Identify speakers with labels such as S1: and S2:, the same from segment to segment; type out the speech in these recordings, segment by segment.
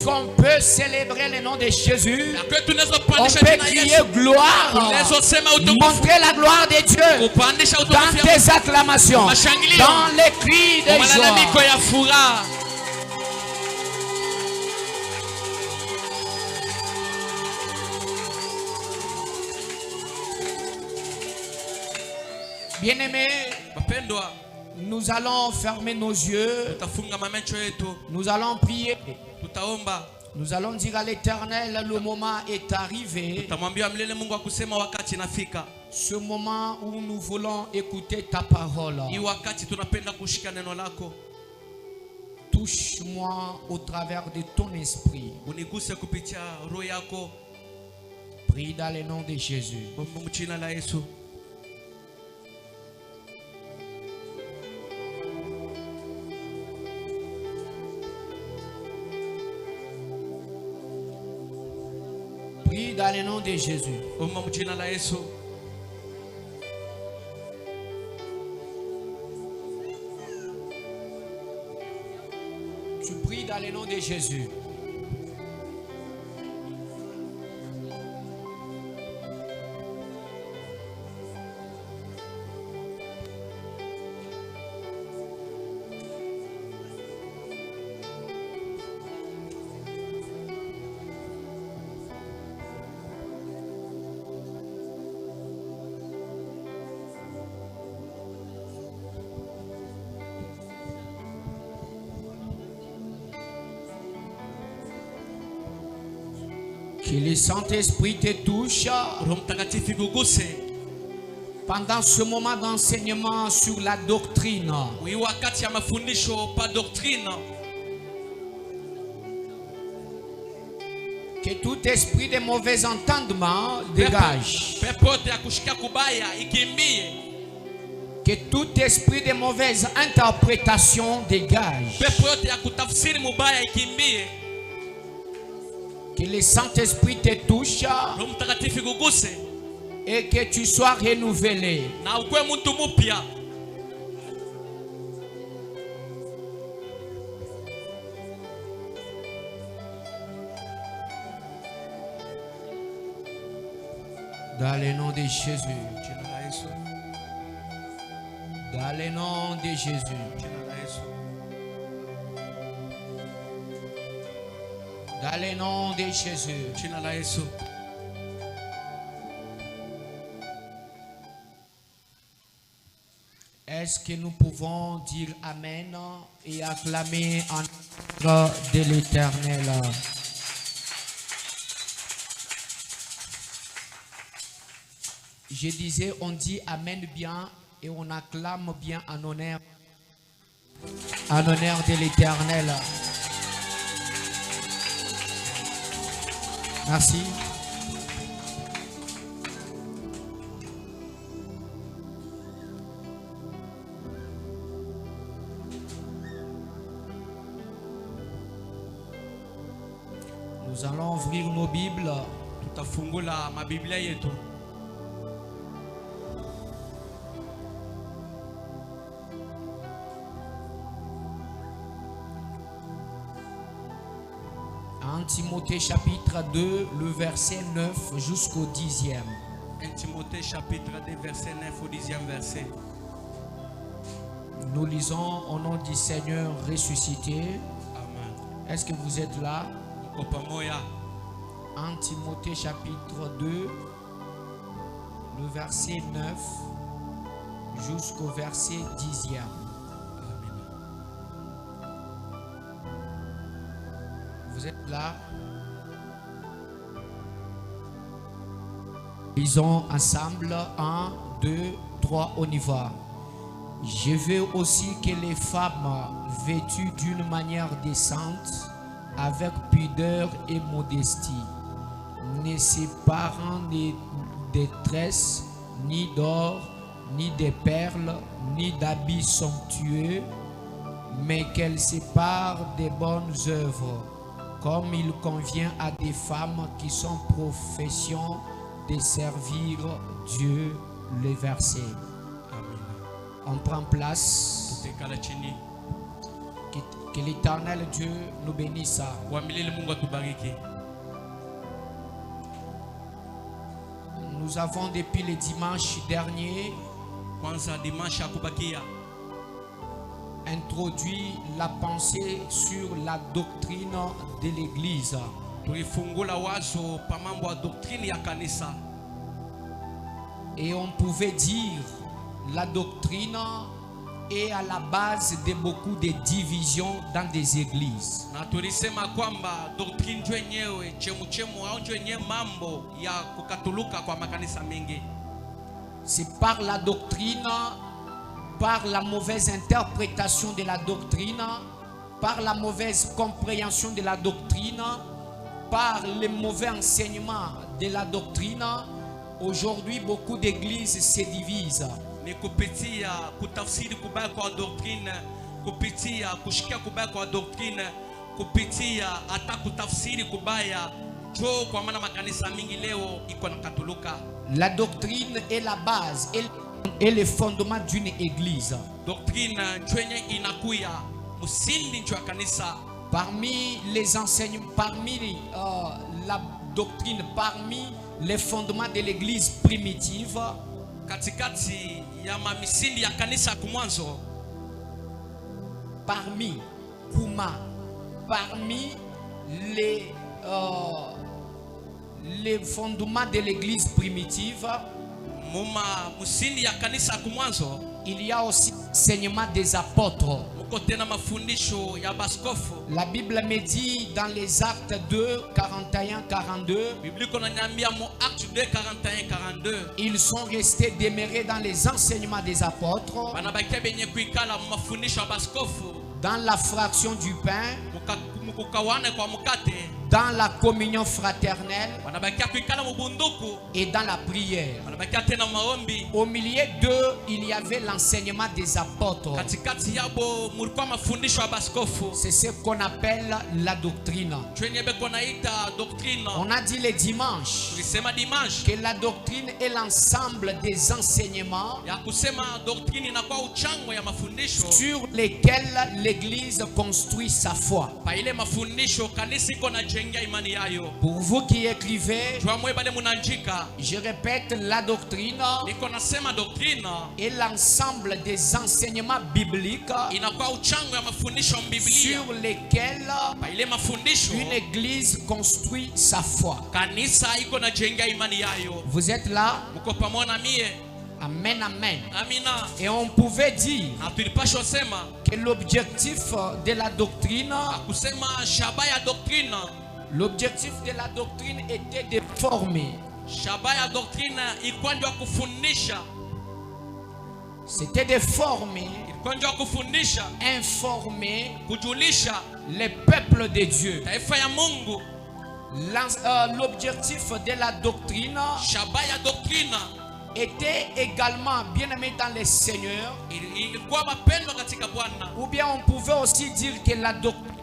S1: Qu'on peut célébrer le nom de Jésus, on peut crier gloire, montrer la gloire de Dieu dans tes acclamations, dans les cris de joie. Bien-aimés, nous allons fermer nos yeux, nous allons prier. Nous allons dire à l'Éternel, le moment est arrivé. Ce moment où nous voulons écouter ta parole. Touche-moi au travers de ton esprit. Prie dans le nom de Jésus. Prie dans le nom de Jésus. Tu pries dans le nom de Jésus. Que le Saint-Esprit te touche pendant ce moment d'enseignement sur la doctrine. Que tout esprit de mauvais entendement dégage. Que tout esprit de mauvaise interprétation dégage. Que le Saint-Esprit te touche et que tu sois renouvelé. Dans le nom de Jésus. Dans le nom de Jésus. Dans le nom de Jésus. Est-ce que nous pouvons dire Amen et acclamer en nom de l'Éternel? Je disais, on dit Amen bien et on acclame bien en honneur de l'Éternel. Merci. Nous allons ouvrir nos Bibles. En Timothée chapitre 2, le verset 9 jusqu'au 10e.
S2: 1 Timothée chapitre 2, verset 9 au 10e verset.
S1: Nous lisons au nom du Seigneur ressuscité.
S2: Amen.
S1: Est-ce que vous êtes là? En Timothée chapitre 2, le verset 9 jusqu'au verset 10e. Vous êtes là? Lisons ensemble. 1, 2, 3, on y va. Je veux aussi que les femmes vêtues d'une manière décente, avec pudeur et modestie, ne séparant ni de tresses, ni d'or, ni de perles, ni d'habits somptueux, mais qu'elles séparent des bonnes œuvres, comme il convient à des femmes qui sont profession de servir Dieu. Le verset. Amen. On prend place. Que l'Éternel Dieu nous bénisse.
S2: Wa milele Mungu atubariki.
S1: Nous avons depuis le dimanche dernier
S2: Kwanza dimanche ya kubakia
S1: introduit la pensée sur la doctrine de l'Église.
S2: tulifungula wazo pa mambo ya doctrine ya kanisa.
S1: Et on pouvait dire la doctrine est à la base de beaucoup de divisions dans des églises.
S2: Na tulisema kwamba doctrine ndio yenyewe chemuchemu au ndio yenyewe mambo ya kukatuluka kwa makanisa mengi.
S1: C'est par la doctrine, par la mauvaise interprétation de la doctrine, par la mauvaise compréhension de la doctrine, par les mauvais enseignements de la doctrine, aujourd'hui beaucoup d'églises se divisent.
S2: Ni kupitia kutafsiri kubaya kwa doctrine, kupitia kushikia kubaya kwa doctrine, kupitia hata kutafsiri kubaya jo, kwa maana makanisa mingi leo iko na katuluka.
S1: La doctrine est la base et le fondement d'une église.
S2: Doctrine nyenye inakuya msingi njo kanisa.
S1: Parmi les enseignements, parmi la doctrine, parmi les fondements de l'église primitive,
S2: katikati ya mamisindi ya kanisa kumwanzo,
S1: parmi les fondements de l'église primitive,
S2: muma musindi ya kanisa kumwanzo,
S1: il y a aussi l'enseignement des apôtres.
S2: mukotena mafundisho ya baskofu.
S1: La Bible me dit dans les Actes 2, 41-42,
S2: Biblia konanyambia mu Acte 2 41-42,
S1: ils sont restés demeurés dans les enseignements des apôtres,
S2: banabakia benye kuikala mu mafundisho ya baskofu,
S1: dans la fraction du pain,
S2: mukukawane kwa mukate,
S1: dans la communion fraternelle
S2: banabakia kuikala mu bunduku,
S1: et dans la prière.
S2: banabakia tena maombi.
S1: Au milieu d'eux, il y avait l'enseignement des apôtres.
S2: Katikati yabo mulikuwa mafundisho ya baskofu.
S1: C'est ce qu'on appelle la doctrine.
S2: Twenye beko naita doctrine.
S1: On a dit le dimanche
S2: Tulisema dimanche
S1: que la doctrine est l'ensemble des enseignements
S2: ya kusema doctrine inakuwa uchango ya mafundisho
S1: sur lesquels l'Église construit sa foi.
S2: pa ile mafundisho kanisa iko na jenga imani yayo.
S1: Pour vous qui écrivez,
S2: Jwa mwe bale munanjika,
S1: je répète, la doctrine
S2: niko nasema doctrine
S1: est l'ensemble des enseignements bibliques
S2: inakuwa uchango ya mafundisho mbiblia
S1: sur lesquels
S2: pa ile mafundisho
S1: une église construit sa foi.
S2: kanisa iko na jenga imani yayo.
S1: Vous êtes là?
S2: Mko pamoja na mie?
S1: Amen, amen.
S2: Amina.
S1: Et on pouvait dire
S2: Na tulipaswa sema
S1: que l'objectif de la doctrine,
S2: kusema shaba ya doctrine,
S1: l'objectif de la doctrine était de former.
S2: shaba ya doctrine ilikuwa ndio kufundisha,
S1: C'était de former,
S2: ilikuwa ndio kufundisha,
S1: informer
S2: kujulisha
S1: les peuples de Dieu.
S2: taifa ya Mungu.
S1: L'objectif de la doctrine
S2: Shaba ya doctrine
S1: était également, bien aimé dans le Seigneur,
S2: ilikuwa mapendo katika Bwana.
S1: ou bien on pouvait aussi dire que la doctrine,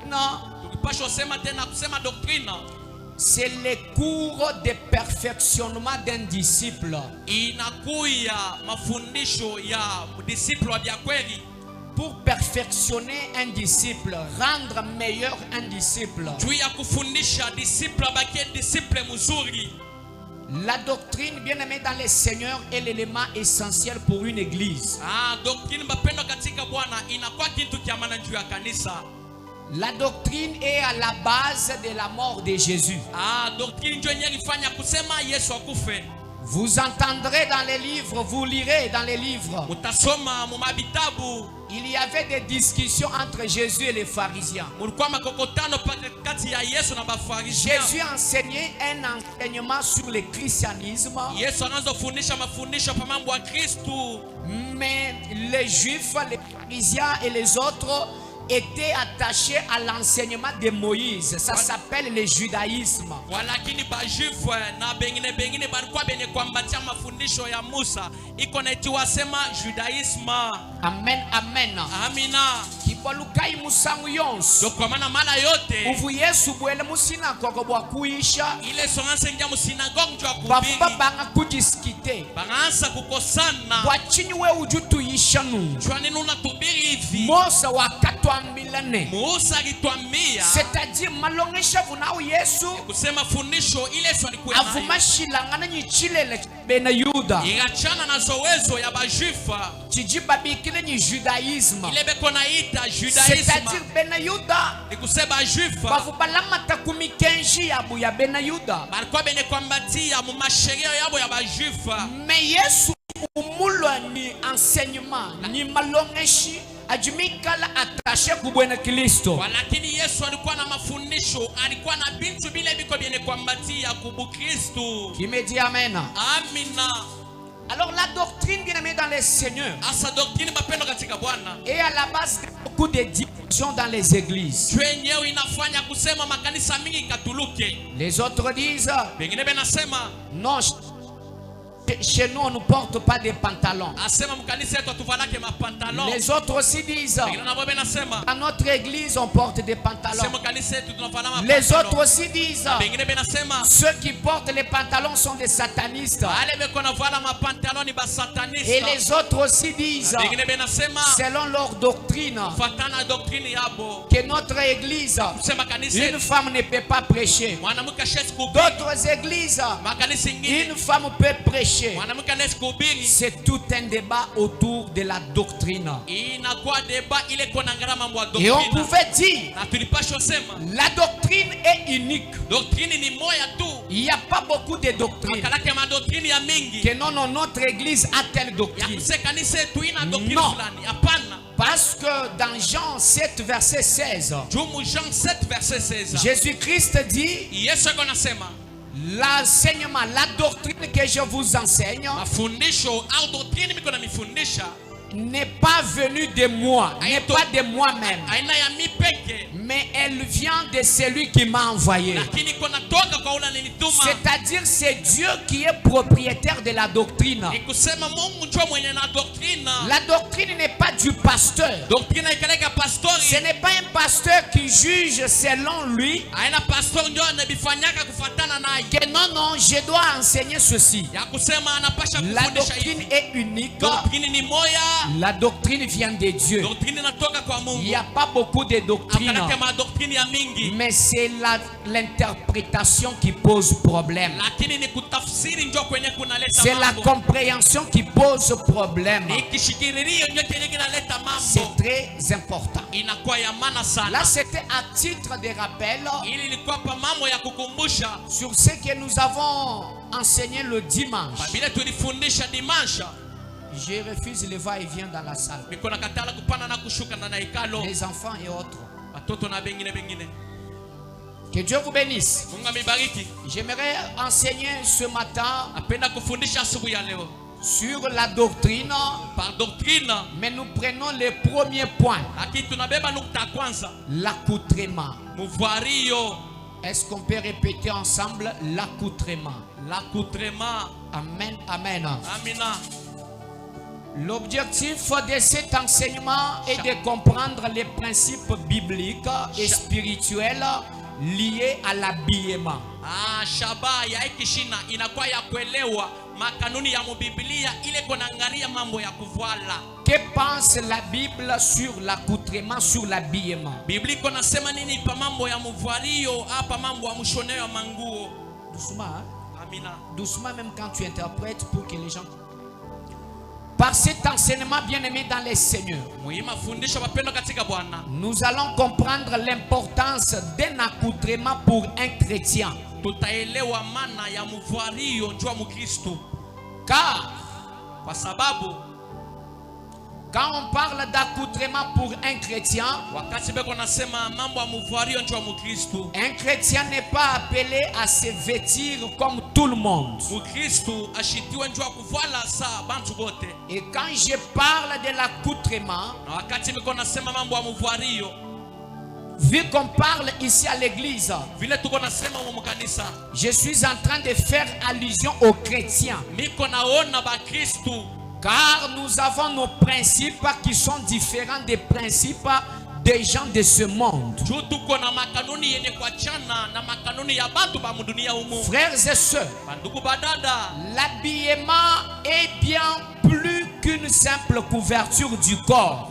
S2: Tukipaswa sema tena kusema doctrine
S1: c'est le cours de perfectionnement d'un disciple.
S2: inakuya mafundisho ya disciple wa kweli,
S1: Pour perfectionner un disciple, rendre meilleur un disciple.
S2: juu ya kufundisha disciple abakie disciple mzuri.
S1: La doctrine, bien aimée dans le Seigneur, est l'élément essentiel pour une église.
S2: Doctrine mapendo katika Bwana inakuwa kitu cha maana juu ya kanisa.
S1: La doctrine est à la base de la mort de Jésus.
S2: Doctrine ndio yenyewe ilifanya kusema Yesu akufe.
S1: Vous entendrez dans les livres, vous lirez dans les livres.
S2: Mutasoma mu mabitabu,
S1: Il y avait des discussions entre Jésus et les pharisiens.
S2: mulikuwa makokotano kati ya Yesu na Bafarisia.
S1: Jésus enseignait un enseignement sur le christianisme,
S2: Yesu anaanza kufundisha mafundisho pa mambo ya Kristo,
S1: mais les juifs, les pharisiens et les autres étaient attachés à l'enseignement de Moïse. Ça s'appelle le judaïsme.
S2: walakini bajifu na bengine balikuwa benye kuambatia mafundisho ya Musa, iko naitiwa sema judaisme.
S1: Amen, amen.
S2: Amina.
S1: Kibalukai musangu yonso.
S2: Kwa maana mara yote
S1: Uvu Yesu bwele musina koko bwa kuisha.
S2: ile sonanse ngia mu synagogue jwa
S1: Baba
S2: kubiri,
S1: banga kudiskite.
S2: banansa kukosana
S1: Bwachini we ujutu yishanu.
S2: jwa nini unatubiri hivi.
S1: Mosa wakatwa atwambilane.
S2: Musa alitwambia
S1: C'est-à-dire malongesha vunao Yesu
S2: kusema fundisho ile Yesu alikuwa nayo
S1: avumashilangana nyichilele bena Yuda
S2: igachana na zowezo ya bajufa
S1: chijibabikile ni judaïsme.
S2: ile beko naita
S1: C'est-à-dire
S2: judaisme
S1: bena Yuda
S2: ni kusema jufa
S1: bavubalamata kumikenji yabu ya bena Yuda.
S2: balikuwa bene kwambatia mu masheria yabo ya bajufa.
S1: Mais Yesu umulwa ni enseignement ni malongeshi ajumikala attaché kubwena Kristo.
S2: Lakini Yesu alikuwa na mafundisho, alikuwa na bintu bile biko bene kwambatia kubu Kristo.
S1: Qui me dit amen?
S2: Amina.
S1: Alors la doctrine bien aimée dans les seigneurs
S2: Asa doctrine bapendo katika Bwana
S1: est à la base de beaucoup de divisions dans les églises.
S2: wenyewe inafanya kusema makanisa mingi katuluke.
S1: Les autres disent
S2: Bengine benasema
S1: non, chez nous on ne porte pas de pantalons.
S2: asema mkanisa yetu tuvalake mapantalon.
S1: Les autres aussi disent
S2: Bengine nabo benasema
S1: dans notre église on porte des
S2: asema
S1: pantalons.
S2: kanisa yetu tunavala mapantalon.
S1: Les autres aussi disent
S2: Bengine benasema
S1: ceux qui portent les pantalons sont des satanistes.
S2: ale beko navala mapantalon ni basatanista.
S1: Et les autres aussi disent
S2: Bengine benasema
S1: selon leur doctrine
S2: fatana doctrine yabo
S1: que notre église,
S2: kusema kanisa
S1: une femme ne peut pas prêcher.
S2: mwanamke hawezi kuhubiri.
S1: D'autres églises,
S2: Makanisa ingine
S1: une femme peut prêcher.
S2: mwanamke hawezi kuhubiri.
S1: C'est tout un débat autour de la doctrine.
S2: Inakuwa deba ile kona ngara mambo ya
S1: Et on
S2: doctrine.
S1: pouvait dire,
S2: Na tulipashwa sema
S1: la doctrine est unique.
S2: doctrine ni moya tu.
S1: Il n'y a pas beaucoup de doctrines.
S2: Makalake ma doctrine ya mingi.
S1: Que non, non, notre église a telle
S2: Ya
S1: doctrine.
S2: kuse kanisa yetu ina doctrine
S1: Non.
S2: fulani. Hapana.
S1: Parce que dans Jean 7, verset 16,
S2: Jumu Jean 7 verset 16.
S1: Jésus-Christ dit,
S2: Yesu anasema
S1: l'enseignement, la doctrine que je vous enseigne
S2: mafundisho au doctrine miko na mifundisha
S1: n'est pas venue de moi, n'est pas de moi-même,
S2: aina ya mi peke,
S1: mais elle vient de celui qui m'a envoyé.
S2: lakini kona toka kwa ula nilituma.
S1: C'est-à-dire c'est Dieu qui est propriétaire de la doctrine.
S2: Ni kusema Mungu ndio mwenye na doctrine.
S1: La doctrine n'est pas du pasteur.
S2: Doctrine ikaleka pastori.
S1: Ce n'est pas un pasteur qui juge selon lui
S2: Aina pastor ndio anabifanyaka kufatana naye.
S1: que non, non, je dois enseigner ceci.
S2: Ya kusema anapasha
S1: La
S2: kufundisha
S1: doctrine
S2: hivi.
S1: est unique.
S2: Doctrine ni moya.
S1: La doctrine vient de Dieu.
S2: Doctrine inatoka kwa
S1: Il
S2: Mungu.
S1: n'y a pas beaucoup de doctrines,
S2: Akalake ma doctrine ya mingi.
S1: mais c'est l'interprétation qui pose problème.
S2: Lakini ni kutafsiri ndio kwenye kunaleta
S1: C'est la
S2: mambo.
S1: compréhension qui pose problème.
S2: Ni kishikiririo ndio kile kinaleta mambo.
S1: C'est très important.
S2: Inakuwa ya maana sana.
S1: Là, c'était à titre de rappel
S2: Ili ilikuwa pa mambo ya kukumbusha.
S1: sur ce que nous avons enseigné le dimanche.
S2: Biblia tulifundisha dimanche.
S1: Je refuse le va-et-vient dans la salle.
S2: Niko nakatala kupanda na kushuka na hekalo.
S1: Les enfants et autres.
S2: Watoto na bengine bengine.
S1: Que Dieu vous bénisse.
S2: Mungu amibariki.
S1: J'aimerais enseigner ce matin
S2: Napenda kufundisha asubuhi ya leo
S1: sur la doctrine,
S2: par doctrine,
S1: mais nous prenons le premier point,
S2: lakini tunabeba nukta ya kwanza,
S1: l'accoutrement.
S2: mvario,
S1: Est-ce qu'on peut répéter ensemble l'accoutrement?
S2: l'accoutrement.
S1: Amen, amen.
S2: Amina.
S1: L'objectif de cet enseignement est de comprendre les principes bibliques et spirituels liés à l'habillement.
S2: Shaba ya ikishina inakuwa ya kuelewa makanuni ya Biblia ile kunaangalia mambo ya kuvala.
S1: Que pense la Bible sur l'accoutrement, sur l'habillement?
S2: Biblia iko nasema nini pa mambo ya mvario hapa mambo ya mshoneo ya manguo?
S1: Doucement, hein?
S2: Amina.
S1: Doucement même quand tu interprètes pour que les gens... Par cet enseignement bien-aimé dans les seigneurs,
S2: Muhimu fundisho wapendo katika Bwana.
S1: nous allons comprendre l'importance d'un accoutrement pour un chrétien.
S2: Tutaelewa maana ya mvario njoo Mkristo.
S1: Car
S2: Kwa sababu
S1: quand on parle d'accoutrement pour un chrétien,
S2: wakati beko nasema mambo ya mvario njoo Mkristo.
S1: un chrétien n'est pas appelé à se vêtir comme tout le monde.
S2: Mkristo ashitiwe njoo kuvala saa bantu bote.
S1: Et quand je parle de l'accoutrement,
S2: Na wakati beko nasema mambo ya mvario,
S1: vu qu'on parle ici à l'église,
S2: vile tuko nasema mu kanisa,
S1: je suis en train de faire allusion aux chrétiens.
S2: miko naona ba Kristo.
S1: Car nous avons nos principes qui sont différents des principes des gens de ce monde.
S2: Juu tuko na makanuni yenye kuachana na makanuni ya bantu ba mudunia humu.
S1: Frères et sœurs,
S2: Bandugu badada,
S1: l'habillement est bien plus qu'une simple couverture du corps.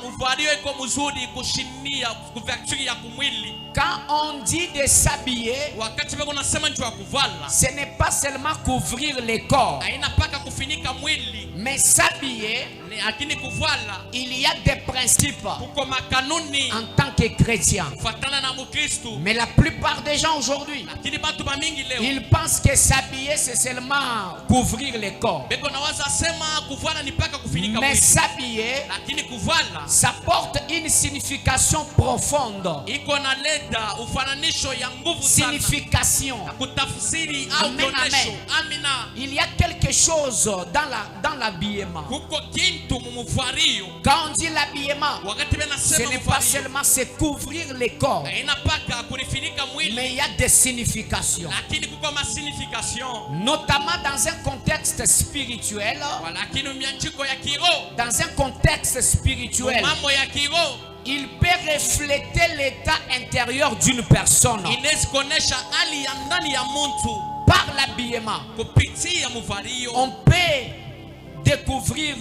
S2: muvario iko mzuri kushinia couverture ya kumwili.
S1: Quand on dit de s'habiller,
S2: Wakati beko nasema njoo kuvala,
S1: ce n'est pas seulement couvrir le corps,
S2: haina paka kufinika mwili,
S1: mais s'habiller,
S2: lakini kuvala
S1: il y a des principes
S2: kuko makanuni
S1: en tant que chrétien.
S2: kufuatana na Mkristo.
S1: Mais la plupart des gens aujourd'hui,
S2: Lakini batu bamingi leo
S1: ils pensent que s'habiller c'est seulement couvrir le corps.
S2: beko nawaza sema kuvala ni paka kufinika
S1: Mais
S2: mwili,
S1: s'habiller,
S2: lakini kuvala
S1: ça porte une signification profonde.
S2: iko na leta ufananisho ya nguvu sana,
S1: Signification.
S2: kutafsiri au
S1: Amen,
S2: kuonesho.
S1: amen.
S2: Amina.
S1: Il y a quelque chose dans l'habillement.
S2: Kuko kintu mumuvario.
S1: Quand on dit l'habillement,
S2: Wakati bena
S1: ce
S2: sema
S1: n'est pas
S2: muvario,
S1: seulement se couvrir le corps,
S2: haina paka kurifinika mwili,
S1: mais il y a des significations.
S2: lakini kuko ma signification.
S1: Notamment dans un contexte spirituel,
S2: Lakini mianchiko ya kiroho,
S1: dans un contexte spirituel,
S2: mambo ya kiroho
S1: il peut refléter l'état intérieur d'une personne
S2: inaweza kuonesha hali ya ndani ya mtu
S1: par l'habillement.
S2: kupitia muvario.
S1: On peut découvrir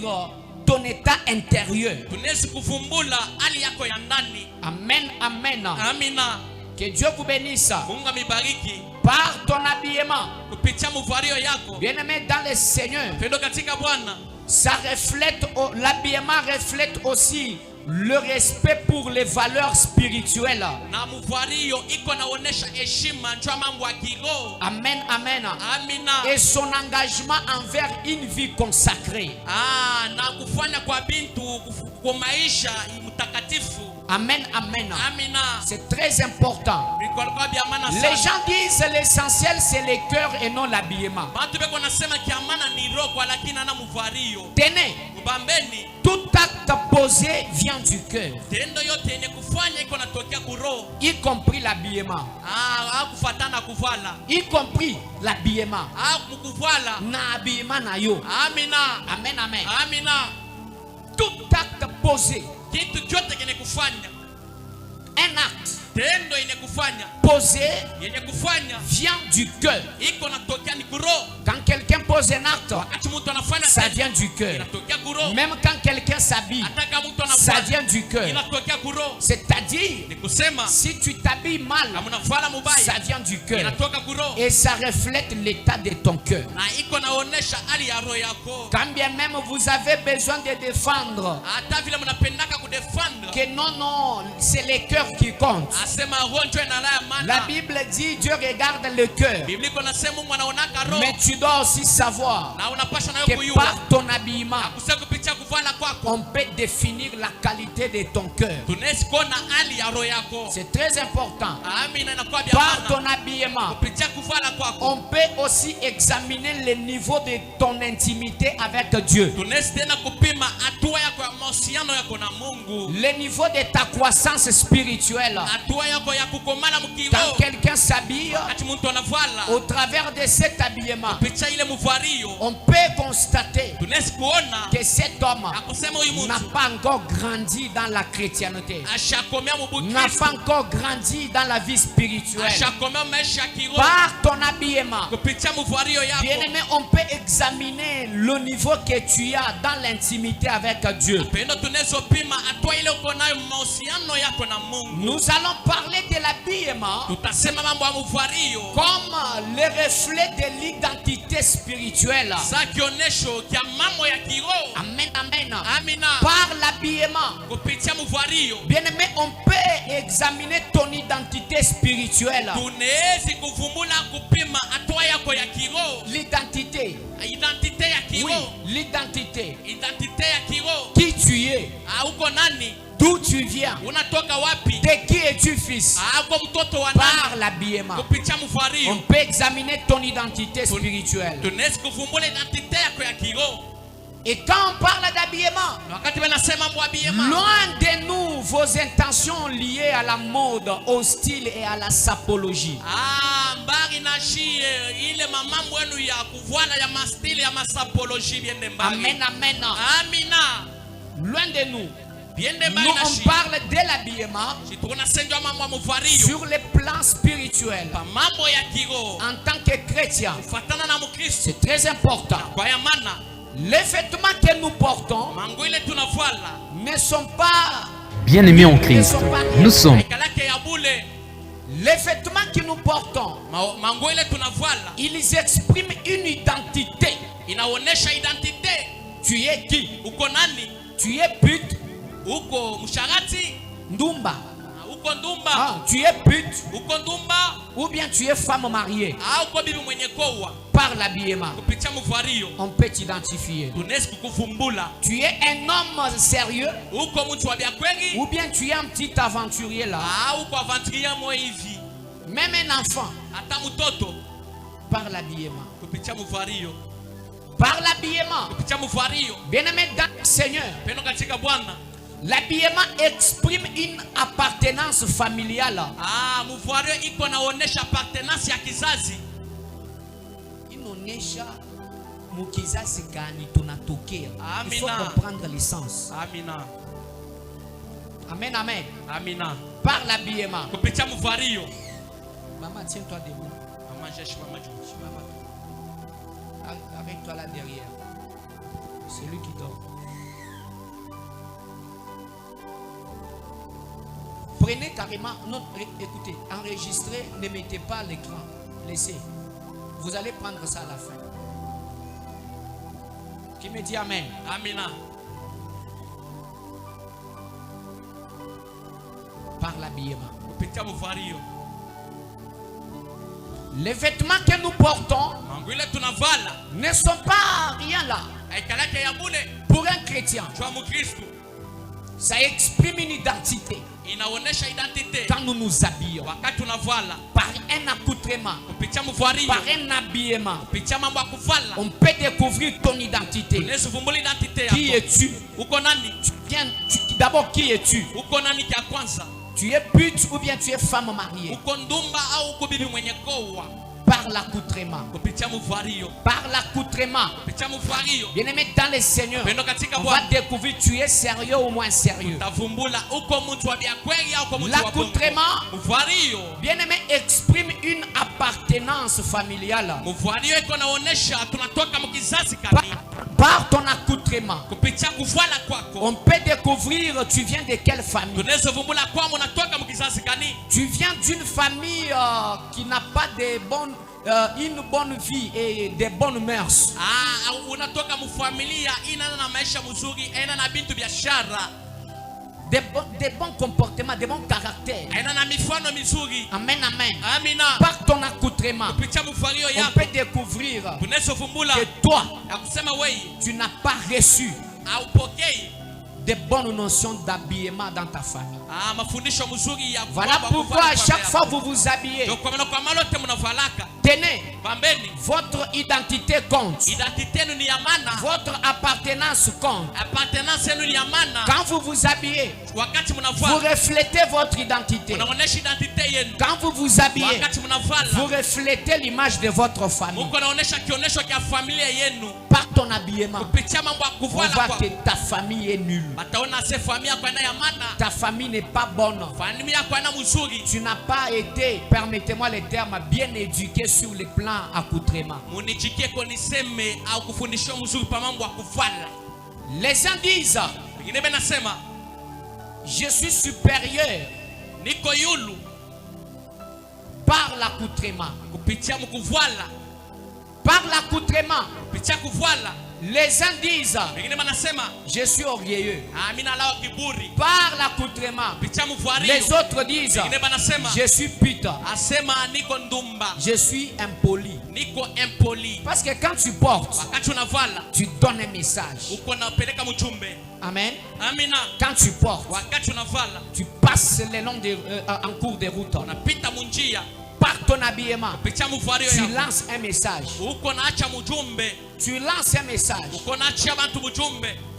S1: ton état intérieur.
S2: Tunaweza kuvumbula hali yako ya ndani.
S1: Amen, amen.
S2: Amina.
S1: Que Dieu vous bénisse.
S2: Mungu mibariki
S1: Par ton habillement,
S2: kupitia muvario yako.
S1: bien-aimé dans le Seigneur,
S2: Pendo katika Bwana,
S1: ça reflète, l'habillement reflète aussi le respect pour les valeurs spirituelles.
S2: na muvario iko naonesha heshima njoo mambo ya kiroho.
S1: Amen, amen.
S2: Amina.
S1: Et son engagement envers une vie consacrée.
S2: Na kufanya kwa bintu kwa maisha mtakatifu.
S1: Amen, amen.
S2: Amina.
S1: C'est très important.
S2: Bikolwa bya maana
S1: Les
S2: sana.
S1: gens disent l'essentiel c'est le cœur et non l'habillement.
S2: Watu beko nasema kiamana ni roho lakini ana muvario.
S1: Tenez,
S2: Mbambeni
S1: tout acte posé vient du cœur,
S2: tendo yote yenye kufanya iko natokea kuroho.
S1: y compris l'habillement.
S2: Kufatana kuvala.
S1: Y compris l'habillement.
S2: Kukuvala.
S1: Na habillement na yo.
S2: Amina.
S1: Amen, amen.
S2: Amina.
S1: Tout acte posé,
S2: Kitu chote kile kufanya,
S1: un acte
S2: tendo yenye kufanya,
S1: posé
S2: yenye kufanya
S1: vient du cœur.
S2: iko natokea ni kuroho.
S1: Quand quelqu'un pose un acte,
S2: Wakati mtu anafanya
S1: ça
S2: tendo,
S1: vient du cœur.
S2: inatokea kuroho.
S1: Même quand quelqu'un s'habille,
S2: Hata kama mtu
S1: ça
S2: anafanya
S1: vient du cœur.
S2: inatokea kuroho.
S1: C'est-à-dire,
S2: Ni kusema
S1: si tu t'habilles mal,
S2: kama unafanya
S1: ça
S2: mubaya
S1: vient du cœur.
S2: inatoka kuroho.
S1: Et ça reflète l'état de ton cœur.
S2: Na iko naonesha hali ya roho yako.
S1: Quand bien même vous avez besoin de défendre,
S2: Hata vile mnapendaka kudefendre,
S1: que non, non, c'est le cœur qui compte.
S2: asema roho ndio inalaya
S1: La
S2: maana.
S1: Bible dit Dieu regarde le cœur.
S2: Biblia iko nasema Mungu anaonaka roho.
S1: Mais tu dois aussi savoir
S2: Na unapasha nayo
S1: que
S2: kuyua.
S1: par ton habillement,
S2: Kusema kupitia kuvala kwako.
S1: on peut définir la qualité de ton cœur.
S2: Tunaweza kuona hali ya roho yako.
S1: C'est très important.
S2: Amina, inakuwa bia
S1: Par
S2: maana.
S1: ton habillement,
S2: Kupitia kuvala kwako.
S1: on peut aussi examiner le niveau de ton intimité avec Dieu.
S2: Tunaweza tena kupima hatua yako ya mahusiano yako na Mungu.
S1: Le niveau de ta croissance spirituelle.
S2: Hatua yako ya kukomana
S1: Quand
S2: mkiroho.
S1: quelqu'un s'habille,
S2: Wakati mtu anavala
S1: au travers de cet habillement,
S2: kupitia ile muvario,
S1: on peut constater
S2: tunaweza kuona
S1: que cet homme
S2: akusema huyu
S1: n'a
S2: mtu
S1: pas encore grandi dans la chrétienté,
S2: ashakomea
S1: n'a
S2: mubukristo,
S1: pas encore grandi dans la vie spirituelle.
S2: ashakomea maisha ya kiroho
S1: Par ton habillement,
S2: kupitia muvario yako.
S1: bien-aimé, on peut examiner le niveau que tu as dans l'intimité avec Dieu.
S2: Pendo tunaweza pima hatua ile uko nayo mahusiano yako na Mungu.
S1: Nous allons parler de l'habillement
S2: Tutasema mambo ya muvario
S1: comme le reflet de l'identité spirituelle.
S2: za kionesho kya mambo ya kiroho.
S1: Amen, amen.
S2: Amina.
S1: Par l'habillement,
S2: Kupitia muvario
S1: bien-aimé, on peut examiner ton identité spirituelle.
S2: tunaweza kuvumbula kupima hatua yako ya kiroho.
S1: L'identité.
S2: Identite ya
S1: Oui,
S2: kiroho.
S1: l'identité.
S2: Identite ya kiroho.
S1: Qui tu es,
S2: Uko nani?
S1: d'où tu viens,
S2: Unatoka wapi?
S1: de qui es-tu fils.
S2: Uko mtoto wa
S1: Par
S2: nani?
S1: l'habillement,
S2: Kupitia
S1: on
S2: muvario
S1: peut examiner ton identité spirituelle.
S2: tunaweza kuvumbula identite yako ya kiroho.
S1: Et quand on parle d'habillement,
S2: Na wakati wanasema mambo ya biema,
S1: loin de nous vos intentions liées à la mode, au style et à la sapologie.
S2: mbari na shie ile mamambo yenu ya kuvala ya mastili ya masapoloji biende mbali.
S1: Amen, amen.
S2: Amina.
S1: Loin de nous.
S2: Biende
S1: Nous,
S2: mbali na
S1: on
S2: shie.
S1: parle de l'habillement
S2: Si tunasema mambo ya muvario
S1: sur le plan spirituel.
S2: pa mambo ya kiroho
S1: En tant que chrétien,
S2: kufatana na Mkristo.
S1: c'est très important.
S2: Kwa ya maana
S1: Les vêtements que nous portons
S2: mango ile tunavala
S1: ne sont pas
S3: Bien-aimés en Christ, nous sommes
S1: les vêtements que nous portons. Ils expriment une identité. Tu es qui? Tu es pute. Ndumba. Tu es pute. Ou bien tu es femme mariée. Par l'habillement, on peut t'identifier. Tu es un homme sérieux. Ou bien tu es un petit aventurier là. Même un enfant. Par l'habillement. Par l'habillement. Bien-aimé dans le Seigneur. L'habillement exprime une appartenance familiale. Inaonesha mukizazi gani tunatokea. Il faut comprendre le sens. Amen, amen. Par l'habillement. Maman, tiens-toi debout. Avec toi là derrière. Celui qui dort. Prenez carrément, non, écoutez, enregistrez, ne mettez pas l'écran, laissez. Vous allez prendre ça à la fin. Qui me dit amen? Amina. Par l'habillement. Les vêtements que nous portons ne sont pas rien là. Pour un chrétien, ça exprime une identité. Quand nous nous habillons par un accoutrement, par un habillement, on peut découvrir ton identité. Qui es-tu? D'abord, qui es-tu? Tu es pute ou bien tu es femme mariée? Par l'accoutrement. Par l'accoutrement. Bien-aimé dans le Seigneur, on va découvrir tu es sérieux ou moins sérieux. L'accoutrement, bien-aimé, exprime une appartenance familiale. Par ton accoutrement, on peut découvrir tu viens de quelle famille. Tu viens d'une famille qui n'a pas de une bonne vie et des bonnes mœurs. Des bons comportements, des bons caractères. Amen, amen. Par ton accoutrement, on peut découvrir que toi, tu n'as pas reçu des bonnes notions d'habillement dans ta famille. Voilà pourquoi à chaque fois que vous vous habillez, tenez, votre identité compte. Votre appartenance compte. Quand vous vous habillez, vous reflétez votre identité. Quand vous vous habillez, vous reflétez l'image de votre famille. Par ton habillement, on voit que ta famille est nulle. Ta famille n'est pas bonne. Tu n'as pas été, permettez-moi le terme, bien éduqué sur le plan accoutrement. Les gens disent, je suis supérieur par l'accoutrement. Par l'accoutrement, les gens disent, je suis orgueilleux. Par l'accoutrement, les autres disent, je suis pute. Je suis impoli. Parce que quand tu portes, tu donnes un message. Amen. Quand tu portes, tu passes le long en cours de route. Par ton habillement, tu lances un message. Tu lances un message.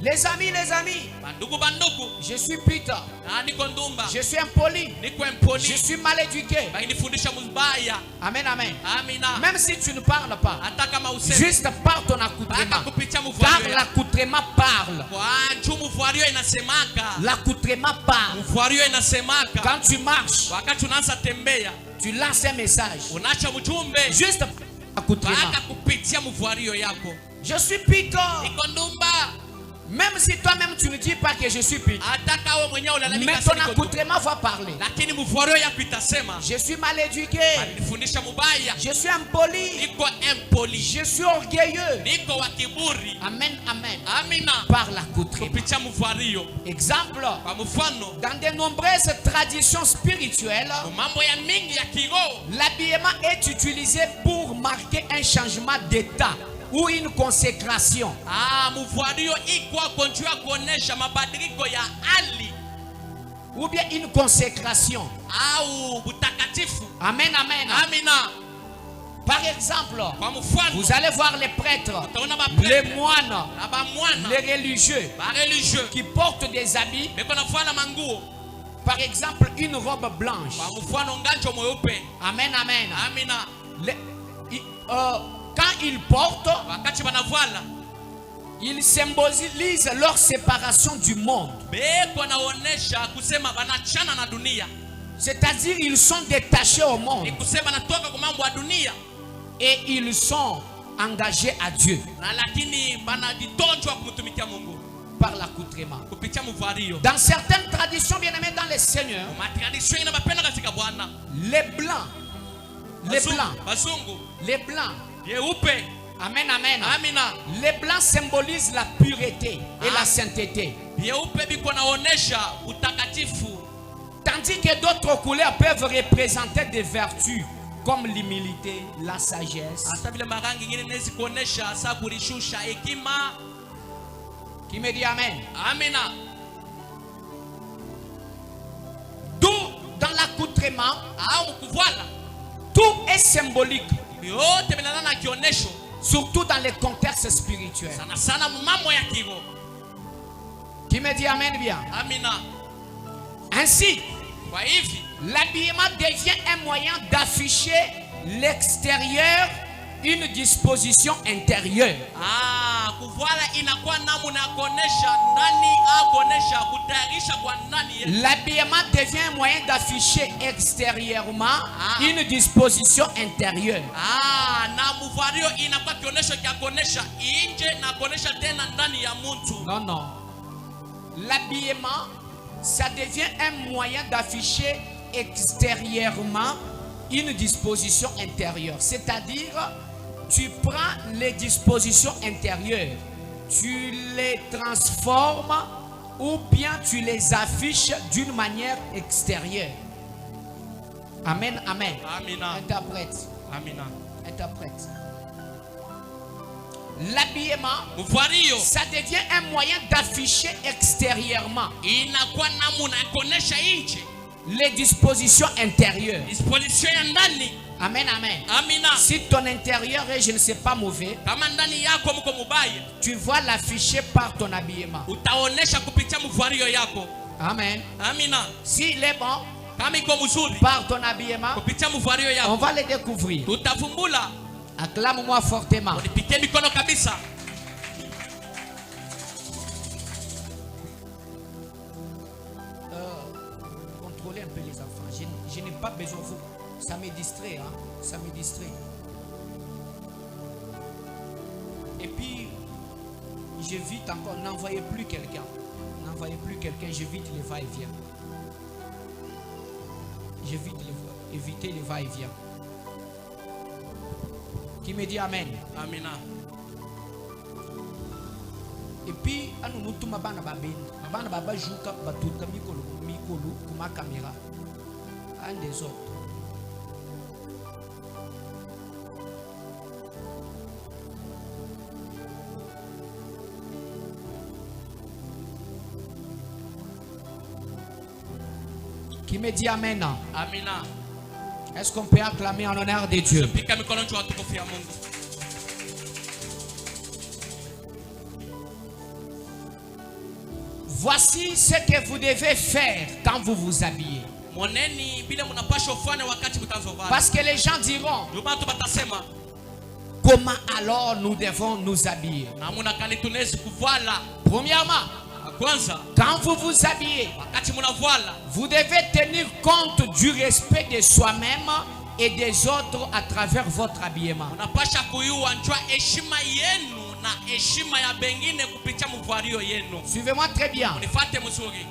S1: Les amis, je suis pute. Je suis impoli. Je suis mal éduqué. Amen, amen. Même si tu ne parles pas, juste par ton accoutrement. Car l'accoutrement parle. L'accoutrement parle. Quand tu marches, tu lances un message. Juste accoutrement. Je suis pito. Même si toi-même tu ne dis pas que je suis petit,
S2: ataka wewe mwenyewe
S1: mais
S2: ulalamika
S1: ton
S2: sana niko tu.
S1: accoutrement va parler.
S2: Lakini mvuario yako itasema
S1: Je suis mal éduqué,
S2: alinifundisha mubaya,
S1: je suis impoli,
S2: niko impoli,
S1: je suis orgueilleux.
S2: niko wa kiburi.
S1: Amen, amen.
S2: Amina.
S1: Par l'accoutrement.
S2: Kupitia mvuario.
S1: Exemple,
S2: Kwa mfano,
S1: dans de nombreuses traditions spirituelles,
S2: mambo ya mingi ya kiroho,
S1: l'habillement est utilisé pour marquer un changement d'état ou une consécration.
S2: mvuario iko konjua kuonesha mabadiliko ya hali
S1: Ou bien une consécration.
S2: au utakatifu.
S1: Amen, amen.
S2: Amina.
S1: Par exemple,
S2: Kwa mfano,
S1: vous allez voir les prêtres,
S2: utaona
S1: les
S2: maprêtre,
S1: moines,
S2: na bamwana,
S1: les religieux
S2: ba religieux
S1: qui portent des habits.
S2: beko navala manguo.
S1: Par exemple, une robe blanche.
S2: Kwa mfano nganjo mweupe.
S1: Amen, amen.
S2: Amina.
S1: Quand ils portent,
S2: Wakati wanavala
S1: ils symbolisent leur séparation du monde.
S2: beko naonesha kusema banachana na dunia.
S1: C'est-à-dire ils sont détachés au monde
S2: Ni kusema natoka kwa mambo ya dunia
S1: et ils sont engagés à Dieu
S2: na lakini banajitonjwa kumtumikia Mungu
S1: par l'accoutrement.
S2: kupitia mvario.
S1: Dans certaines traditions, bien aimés dans le Seigneur,
S2: Matradisio ina mapenda katika Bwana.
S1: les blancs,
S2: Bazungu,
S1: les blancs,
S2: yeupe.
S1: amen, amen.
S2: Amina.
S1: Les blancs symbolisent la pureté et la sainteté.
S2: Yeupe biko naonesha utakatifu.
S1: Tandis que d'autres couleurs peuvent représenter des vertus comme l'humilité, la sagesse.
S2: Hata vile marangi ingine inaweza kuonesha sababu lishusha hekima.
S1: Qui me dit amen?
S2: Amina.
S1: Tout dans l'accoutrement,
S2: Au kuvala
S1: tout est symbolique,
S2: yote binadana na kionesho
S1: surtout dans les contextes spirituels.
S2: sana sana mambo ya kiroho.
S1: Qui me dit amen bien?
S2: Amina.
S1: Ainsi,
S2: Kwa hivi
S1: l'habillement devient un moyen d'afficher l'extérieur, une disposition intérieure.
S2: kuvala inakuwa namna ya kuonesha ndani au kuonesha kutayarisha kwa ndani.
S1: L'habillement devient un moyen d'afficher extérieurement une disposition intérieure.
S2: Na mvario inakuwa kionesho cha kuonesha nje na kuonesha tena ndani ya mtu.
S1: Non, non. L'habillement, ça devient un moyen d'afficher extérieurement une disposition intérieure. C'est-à-dire, tu prends les dispositions intérieures, tu les transformes ou bien tu les affiches d'une manière extérieure. Amen, amen.
S2: Amina.
S1: Interprète.
S2: Amina.
S1: Interprète. L'habillement,
S2: Mvario
S1: ça devient un moyen d'afficher extérieurement
S2: inakuwa namna ya kuonesha nje
S1: les dispositions intérieures.
S2: disposition ya ndani.
S1: Amen, amen.
S2: Amina.
S1: Si ton intérieur est, je ne sais pas, mauvais,
S2: Kama ndani yako mko mubaya,
S1: tu vas l'afficher par ton habillement.
S2: utaonesha kupitia mvario yako.
S1: Amen.
S2: Amina.
S1: S'il est bon,
S2: Kama iko mzuri
S1: par ton habillement,
S2: kupitia mvario
S1: on
S2: yako
S1: va le découvrir.
S2: tutavumbula.
S1: Acclame-moi fortement.
S2: Unipigie mikono kabisa.
S1: Contrôlez un peu les enfants. Je n'ai pas besoin de vous. Ça me distrait, hein? Ça me distrait. Et puis, j'évite encore. N'envoyez plus quelqu'un. N'envoyez plus quelqu'un. J'évite les va-et-vient. Éviter les va-et-vient. Qui me dit amen?
S2: Amina.
S1: Et puis, nous nous tombons dans la babine. Babana baba jouka batuta mikolo kuma caméra. Un des autres. Qui me dit amen?
S2: Amina.
S1: Est-ce qu'on peut acclamer en l'honneur de Dieu?
S2: Pika mikono juu watukufu ya Mungu.
S1: Voici ce que vous devez faire quand vous vous habillez.
S2: Moneni bila mnapaswa ufanye wakati mtazovaa.
S1: Parce que les gens diront,
S2: Ndio watu watasema,
S1: comment alors nous devons nous habiller?
S2: namuna kani tunaweza kuvala.
S1: Premièrement,
S2: Kwanza,
S1: quand vous vous habillez,
S2: wakati mnavala,
S1: vous devez tenir compte du respect de soi-même et des autres à travers votre habillement.
S2: unapasha kuyua njua heshima yenu na heshima ya bengine kupitia mvario yenu.
S1: Suivez-moi très bien.
S2: Unifuate mzuri.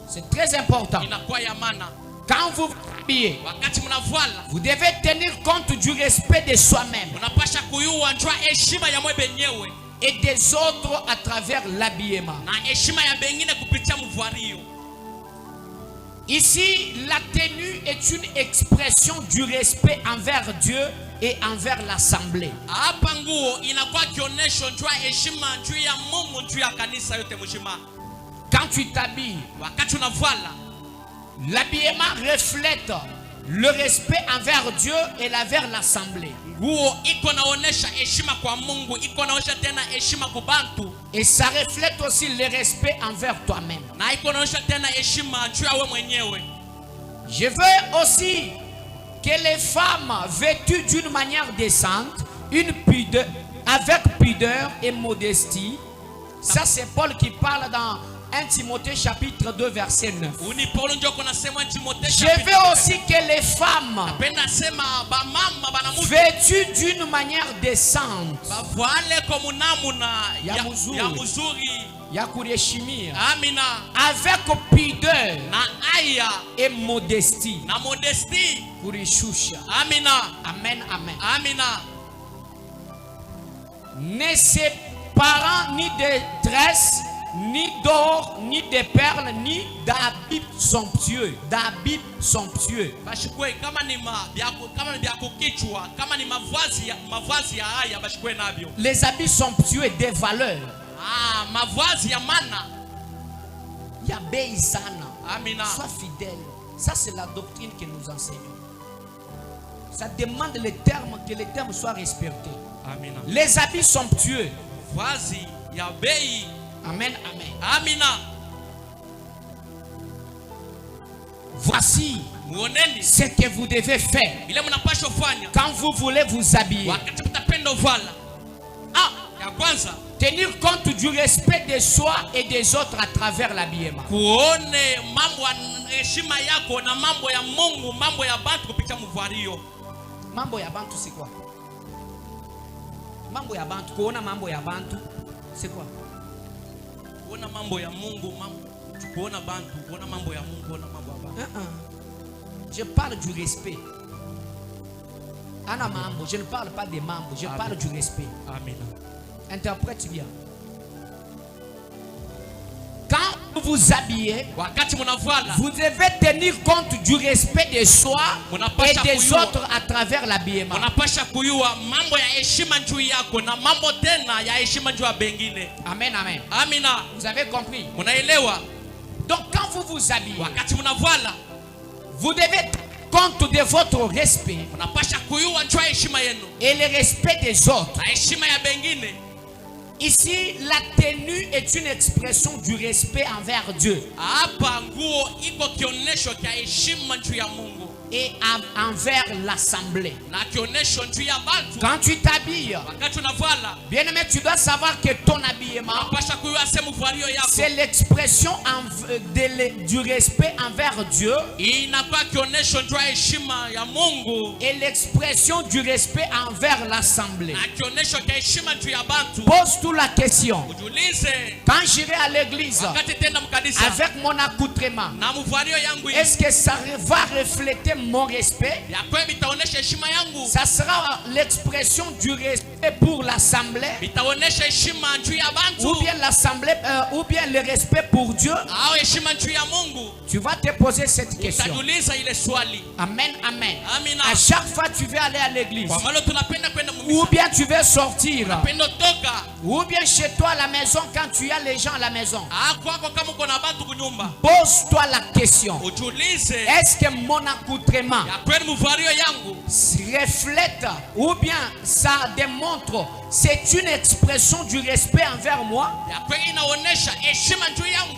S1: C'est très important.
S2: Inakuwa ya maana.
S1: Quand vous vous habillez,
S2: Wakati mnavala,
S1: vous devez tenir compte du respect de soi-même
S2: unapasha kuyua njua heshima ya mwe benyewe
S1: et des autres à travers l'habillement.
S2: na heshima ya bengine kupitia mvario.
S1: Ici, la tenue est une expression du respect envers Dieu et envers l'assemblée.
S2: Hapa nguo inakuwa kionesho njua heshima njuu ya Mungu njuu ya kanisa yote mzima.
S1: Quand tu t'habilles,
S2: Wakati unavala,
S1: l'habillement reflète le respect envers Dieu et envers l'assemblée.
S2: nguo iko naonesha heshima kwa Mungu, iko naonesha tena heshima kwa bantu,
S1: Et ça reflète aussi le respect envers toi-même.
S2: na iko naonesha tena heshima juu ya wewe mwenyewe.
S1: Je veux aussi que les femmes vêtues d'une manière décente, avec pudeur et modestie, ça c'est Paul qui parle dans 1 Timothée chapitre 2 verset 9.
S2: Uni Paulo ndio kuna sema Timothée.
S1: Je veux aussi que les femmes
S2: napenda sema ba mama banamuke
S1: vêtues d'une manière décente,
S2: bavale kwa munamuna
S1: ya muzuri,
S2: ya muzuri
S1: ya kuheshimia,
S2: amina,
S1: avec pudeur
S2: na aya
S1: et modestie,
S2: na modestie,
S1: kurishusha.
S2: amina,
S1: Amen, amen.
S2: amina.
S1: Ne séparant ni de tresses, ni d'or, ni de perles, ni d'habits somptueux. D'habits somptueux.
S2: Bashikwe kama ni kama ni vya kukichwa, kama ni mavazi ya haya bashikwe navyo.
S1: Les habits somptueux des valeurs.
S2: Mavazi ya mana.
S1: Ya bei sana.
S2: Amina.
S1: Sois fidèle. Ça c'est la doctrine que nous enseignons. Ça demande que les termes soient respectés.
S2: Amina.
S1: Les habits somptueux.
S2: Vazi ya bei.
S1: Amen, amen.
S2: Amina.
S1: Voici ce que vous devez faire quand vous voulez vous habiller. Tenir compte du respect de soi et des autres à travers l'habillement. Mambo ya bantu c'est quoi? Mambo ya bantu, kuona mambo ya bantu c'est quoi?
S2: Kuona mambo ya Mungu, kuona bantu, kuona mambo ya Mungu, kuona mambo ya bantu.
S1: Je parle du respect. Ana mambo, je ne parle pas des mambo, je parle du respect.
S2: Amen.
S1: Interprète bien. Quand vous vous habillez, vous devez tenir compte du respect de soi et des autres à travers l'habillement. Amen, amen.
S2: Amina.
S1: Vous avez compris?
S2: Munaelewa?
S1: Donc quand vous vous habillez, vous devez tenir compte de votre respect et le respect des autres. Ici, la tenue est une expression du respect envers Dieu et envers l'assemblée. Quand tu t'habilles, bien aimé, tu dois savoir que ton habillement, c'est l'expression du respect envers Dieu et l'expression du respect envers l'assemblée. Pose-toi la question. Quand j'irai à l'église avec mon accoutrement, est-ce que ça va refléter mon respect? Ça sera l'expression du respect pour l'assemblée, ou bien l'assemblée, ou bien le respect pour Dieu. Tu vas te poser cette question. Amen, amen. À chaque fois tu veux aller à l'église, ou bien tu veux sortir, ou bien chez toi à la maison quand tu as les gens à la maison, pose-toi la question. Est-ce que mon accoutrement reflète ou bien ça démontre, c'est une expression du respect envers moi?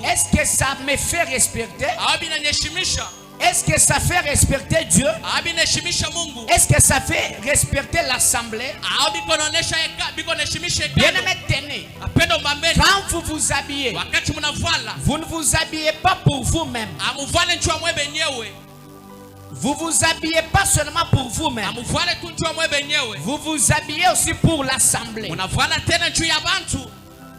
S1: Est-ce que ça me fait respecter? Est-ce que ça fait respecter Dieu? Est-ce que ça fait respecter l'assemblée? Bien-aimé, tenez. Quand vous vous habillez, vous ne vous habillez pas pour vous-même. Vous vous habillez pas seulement pour vous-même,
S2: mwenyewe.
S1: Vous vous habillez aussi pour l'assemblée.
S2: Unavala tena juu ya bantu.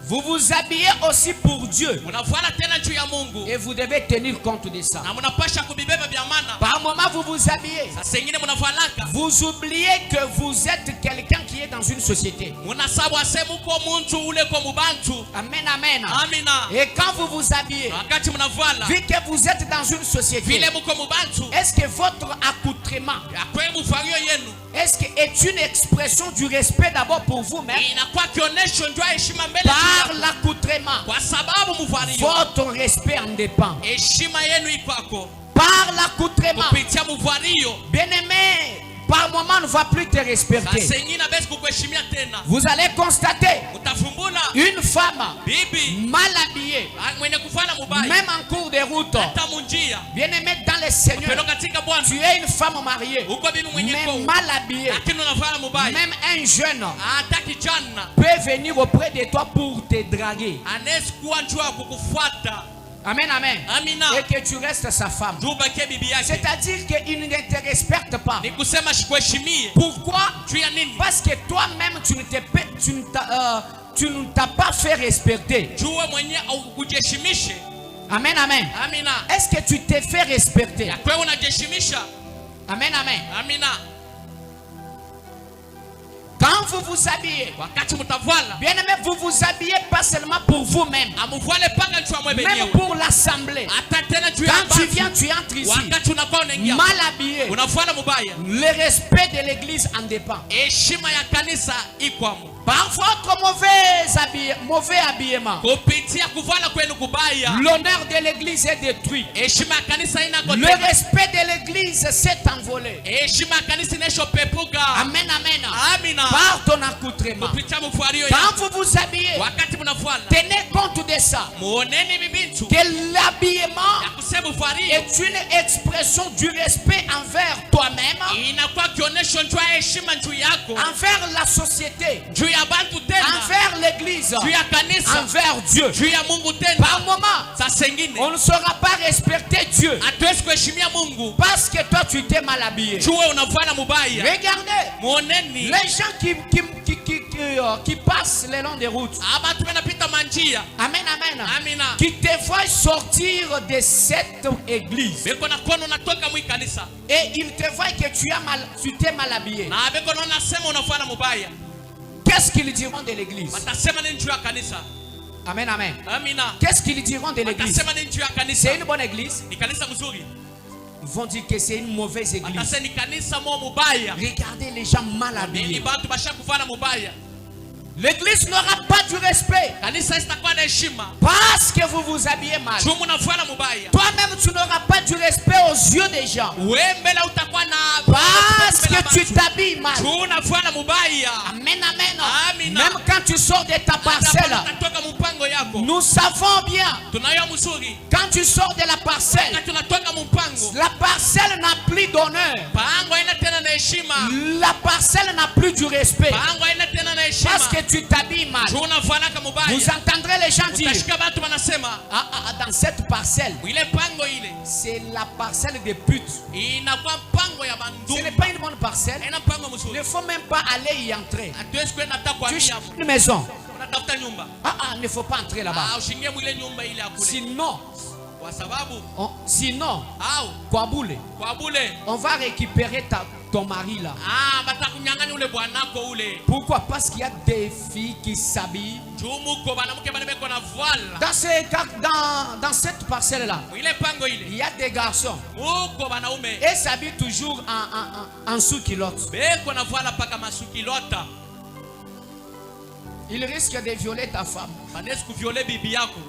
S1: Vous vous habillez aussi pour Dieu.
S2: Unavala tena juu ya Mungu.
S1: Et vous devez tenir compte de ça.
S2: Na mnapasha kubibeba vya maana.
S1: Par moment, vous vous habillez.
S2: Sasa ingine mnavalaka.
S1: Vous oubliez que vous êtes quelqu'un qui est dans une société.
S2: Munasabu asemu ko muntu ule ko mubantu.
S1: Amen, amen.
S2: Amina.
S1: Et quand vous vous habillez,
S2: Wakati mnavala.
S1: vu que vous êtes dans une société,
S2: Vile muko mubantu.
S1: est-ce que votre accoutrement
S2: Akwe mufario yenu.
S1: est une expression du respect d'abord pour vous-même?
S2: Inakuwa kionesho njoo heshima mbele
S1: Par l'accoutrement,
S2: kwa sababu muvario.
S1: votre respect en dépend.
S2: Heshima yenu ikwako.
S1: Par l'accoutrement,
S2: Kupitia muvario.
S1: bien-aimé, par moment on ne va plus te respecter.
S2: Sasa ingine basi kukuheshimia tena.
S1: Vous allez constater
S2: Utafumbula
S1: une femme
S2: bibi
S1: mal habillée,
S2: mwenye kufanya mubaya.
S1: même en cours de route.
S2: Hata munjia.
S1: Bien-aimé dans le Seigneur,
S2: Pelo katika Bwana.
S1: tu es une femme mariée,
S2: Uko bibi mwenye
S1: mais
S2: ko.
S1: mal habillée.
S2: Lakini unafanya mubaya.
S1: Même un jeune
S2: Hata kijana
S1: peut venir auprès de toi pour te draguer.
S2: anaweza kuwa njoo kukufuata.
S1: Amen, amen.
S2: Amina.
S1: Et que tu restes sa femme.
S2: Tubake bibi yake.
S1: C'est-à-dire qu'il ne te respecte pas.
S2: Ni kusema sikuheshimie.
S1: Pourquoi?
S2: Juu ya nini?
S1: Parce que toi-même, tu ne t'as pas fait respecter.
S2: Jua mwenye au kujiheshimishe.
S1: Amen, amen.
S2: Amina.
S1: Est-ce que tu t'es fait respecter?
S2: Ya kwewe unajiheshimisha.
S1: Amen, amen.
S2: Amina.
S1: Quand vous vous habillez,
S2: Wakati mtavala.
S1: bien aimé, vous vous habillez pas seulement pour vous-même,
S2: Amuvale panga njoo mwe
S1: même
S2: benyewe.
S1: pour l'assemblée.
S2: Hata tena juu ya
S1: Quand tu
S2: bantu.
S1: viens, tu entres ici,
S2: Wakati unakuwa unaingia.
S1: mal habillé.
S2: Unafanya mubaya.
S1: Le respect de l'église en dépend.
S2: Heshima ya kanisa ikwamo.
S1: Par votre mauvais habillement,
S2: Kupitia kuvala kwenu kubaya.
S1: l'honneur de l'église est détruit.
S2: Heshima ya kanisa inako
S1: Le
S2: tena.
S1: respect de l'église s'est envolé.
S2: Heshima ya kanisa ineshopepuka.
S1: Amen, amen.
S2: Amina.
S1: Par ton accoutrement.
S2: Kupitia mfuario ya.
S1: Quand vous vous habillez,
S2: Wakati mnafuala.
S1: tenez compte de ça.
S2: Muoneni bibintu.
S1: Que l'habillement
S2: Ya kusema mfuario.
S1: est une expression du respect envers toi-même,
S2: Inakuwa kionesho njoo ya heshima njoo yako.
S1: envers la société,
S2: Juu ya bantu tena.
S1: envers l'église,
S2: Juu ya kanisa.
S1: envers Dieu.
S2: Juu ya Mungu tena.
S1: Par moment,
S2: Sasa ingine.
S1: on ne saura pas respecter Dieu
S2: Hatuwezi kuheshimia Mungu.
S1: parce que toi tu t'es mal habillé.
S2: Jua unafanya mubaya.
S1: Regardez
S2: Muoneni.
S1: les gens qui passent le long des routes.
S2: Abantu benapita manjia.
S1: Amen, amen.
S2: Amina.
S1: Qui te voient sortir de cette église
S2: Beko na kono unatoka mwi kanisa.
S1: et ils te voient que tu t'es mal habillé.
S2: Na beko naona sema unafanya mubaya.
S1: Qu'est-ce qu'ils diront de l'église?
S2: Watasema nini juu ya kanisa?
S1: Amen, amen.
S2: Amina.
S1: Qu'est-ce qu'ils diront de l'église?
S2: Watasema nini juu ya kanisa?
S1: C'est une bonne église.
S2: Ni kanisa mzuri.
S1: Ils vont dire que c'est une mauvaise église.
S2: Watasema ni kanisa mo mubaya.
S1: Regardez les gens mal
S2: Ni
S1: habillés.
S2: bantu basha kufanya mubaya.
S1: L'église n'aura pas du respect
S2: Kanisa sitakuwa na heshima.
S1: parce que vous vous habillez mal.
S2: Juu mnafanya mubaya.
S1: Toi-même, tu n'auras pas du respect aux yeux des gens
S2: Wewe mbele utakuwa na
S1: parce que tu t'habilles mal.
S2: Juu unafanya mubaya.
S1: Amen, amen.
S2: Amina.
S1: Même quand tu sors de ta parcelle,
S2: Utatoka mpango yako.
S1: nous savons bien,
S2: Tunayo mzuri.
S1: quand tu sors de la parcelle,
S2: Wakati unatoka mpango.
S1: la parcelle n'a plus d'honneur.
S2: Pango haina tena na heshima.
S1: La parcelle n'a plus du respect
S2: Pango haina tena na heshima.
S1: parce que tu t'habilles mal.
S2: Juu unafanya kama mubaya.
S1: Vous entendrez les gens dire,
S2: Utashika watu wanasema
S1: dans cette parcelle,
S2: ile pango ile
S1: c'est la parcelle des putes.
S2: inakuwa pango ya
S1: Ce n'est
S2: bandu.
S1: pas une bonne parcelle.
S2: Haina pango
S1: Il
S2: mzuri.
S1: ne faut même pas aller y entrer.
S2: Hatuwezi kwenda hata kwa
S1: Tu
S2: mia.
S1: cherches une maison.
S2: Unatafuta nyumba.
S1: Il ne faut pas entrer là-bas.
S2: Ushingie mwile nyumba ile akule.
S1: Sinon,
S2: Kwa sababu au
S1: quoi boule,
S2: kwa bule.
S1: on va récupérer ton mari là.
S2: Batakunyang'anya ule bwanako ule.
S1: Pourquoi? Parce qu'il y a des filles qui s'habillent.
S2: Juu muko banamuke bana beko na voile.
S1: Dans cette parcelle-là,
S2: Ile pango ile.
S1: il y a des garçons.
S2: Muko banaume.
S1: Et s'habillent toujours en sous-culotte.
S2: Beko na voile paka masuki lota.
S1: Ils risquent de violer ta femme.
S2: Banesi kuviole bibi yako.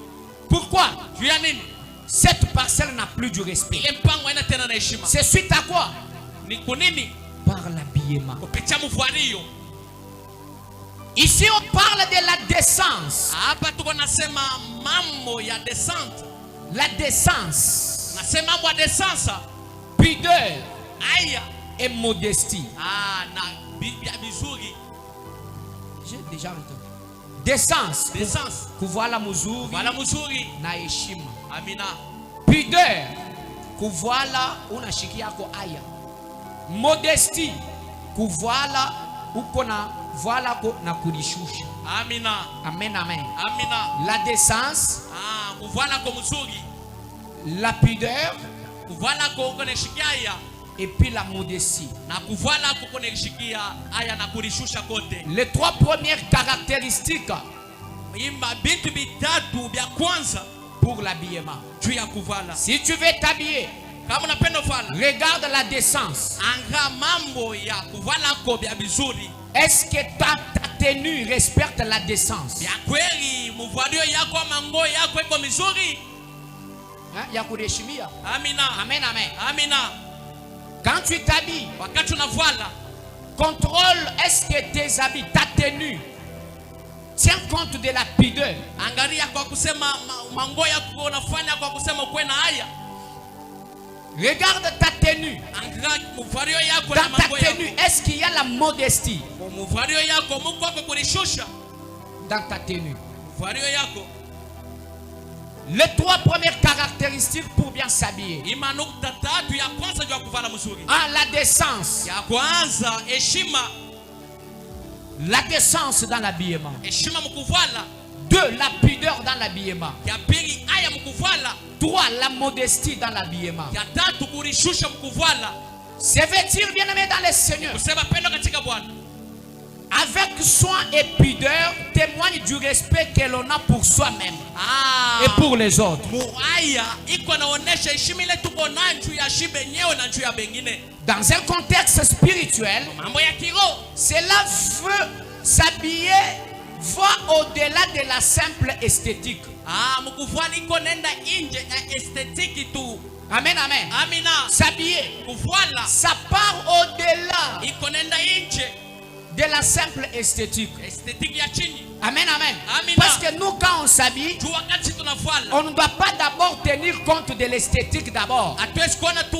S1: Pourquoi?
S2: Juu ya nini?
S1: Cette parcelle n'a plus du respect.
S2: Ile mpango haina tena na heshima.
S1: C'est suite à quoi?
S2: Ni kunini?
S1: Par l'habillement.
S2: Kupitia mvuario.
S1: Ici, on parle de la décence.
S2: Hapa tuko nasema mambo ya descente.
S1: La décence,
S2: Nasema mambo ya descente.
S1: pudeur
S2: Aya.
S1: et modestie.
S2: Na bibi vizuri.
S1: J'ai déjà entendu. Décence.
S2: Descente.
S1: Kuvala muzuri
S2: Wala mzuri.
S1: na heshima.
S2: Amina.
S1: Pudeur. Kuvala unashikia yako aya. Modestie. Kuvala ukona voilà ko na kulishusha.
S2: Amina.
S1: Amen, amen.
S2: Amina.
S1: La décence,
S2: Kuvala ko mzuri.
S1: la pudeur
S2: Kuvala ko koneshikia aya.
S1: et puis la modestie.
S2: Na kuvala ko koneshikia aya na kulishusha kote.
S1: Les trois premières caractéristiques
S2: Imba bintu bitatu bya kwanza
S1: pour l'habillement.
S2: juu ya kuvala.
S1: Si tu veux t'habiller,
S2: Kama unapenda vala,
S1: regarde la décence.
S2: anga mambo ya kuvala ko bya bizuri.
S1: Est-ce que ta tenue respecte la décence?
S2: Bya kweli muvalio yako mango yako iko mizuri.
S1: Hein? Ya kuheshimia.
S2: Amina.
S1: Amen, amen.
S2: Amina.
S1: Quand tu t'habilles,
S2: Wakati unavala,
S1: contrôle est-ce que tes habits, ta tenue, tient compte de la pudeur.
S2: angalia kwa kusema mango yako unafanya kwa kusema ukwe na haya.
S1: Regarde ta tenue.
S2: Angalia muvalio yako
S1: Dans
S2: na
S1: ta
S2: mango yako.
S1: tenue, est-ce qu'il y a la modestie
S2: Muvalio yako Mungu wako kulishusha.
S1: dans ta tenue?
S2: Muvalio yako.
S1: Les trois premières caractéristiques pour bien s'habiller.
S2: Ima nukta tatu ya kwanza juu ya kuvala mzuri.
S1: La décence.
S2: Ya kwanza heshima.
S1: La décence dans l'habillement.
S2: Heshima mkuvala.
S1: 2. La pudeur dans l'habillement.
S2: Ya pili aya mkuvala.
S1: 3. La modestie dans l'habillement.
S2: Ya tatu kulishusha mkuvala.
S1: Se vêtir bien aimé dans le Seigneur
S2: Kusema pendo katika Bwana.
S1: avec soin et pudeur témoigne du respect que l'on a pour soi-même et pour les autres.
S2: Muaya iko naonesha heshima ile tuko nayo juu ya shibe yenyewe na juu ya bengine.
S1: Dans un contexte spirituel,
S2: Mambo ya kiroho.
S1: cela veut s'habiller va au-delà de la simple esthétique.
S2: Mkuvala iko nenda nje ya estetiki tu.
S1: Amen, amen.
S2: Amina.
S1: S'habiller,
S2: Kuvala
S1: ça part au-delà
S2: iko nenda nje
S1: de la simple esthétique.
S2: estetiki ya chini.
S1: Amen, amen.
S2: Amina.
S1: Parce que nous, quand on s'habille,
S2: Juu wakati tunavala
S1: on ne doit pas d'abord tenir compte de l'esthétique d'abord.
S2: hatuwezi kuona tu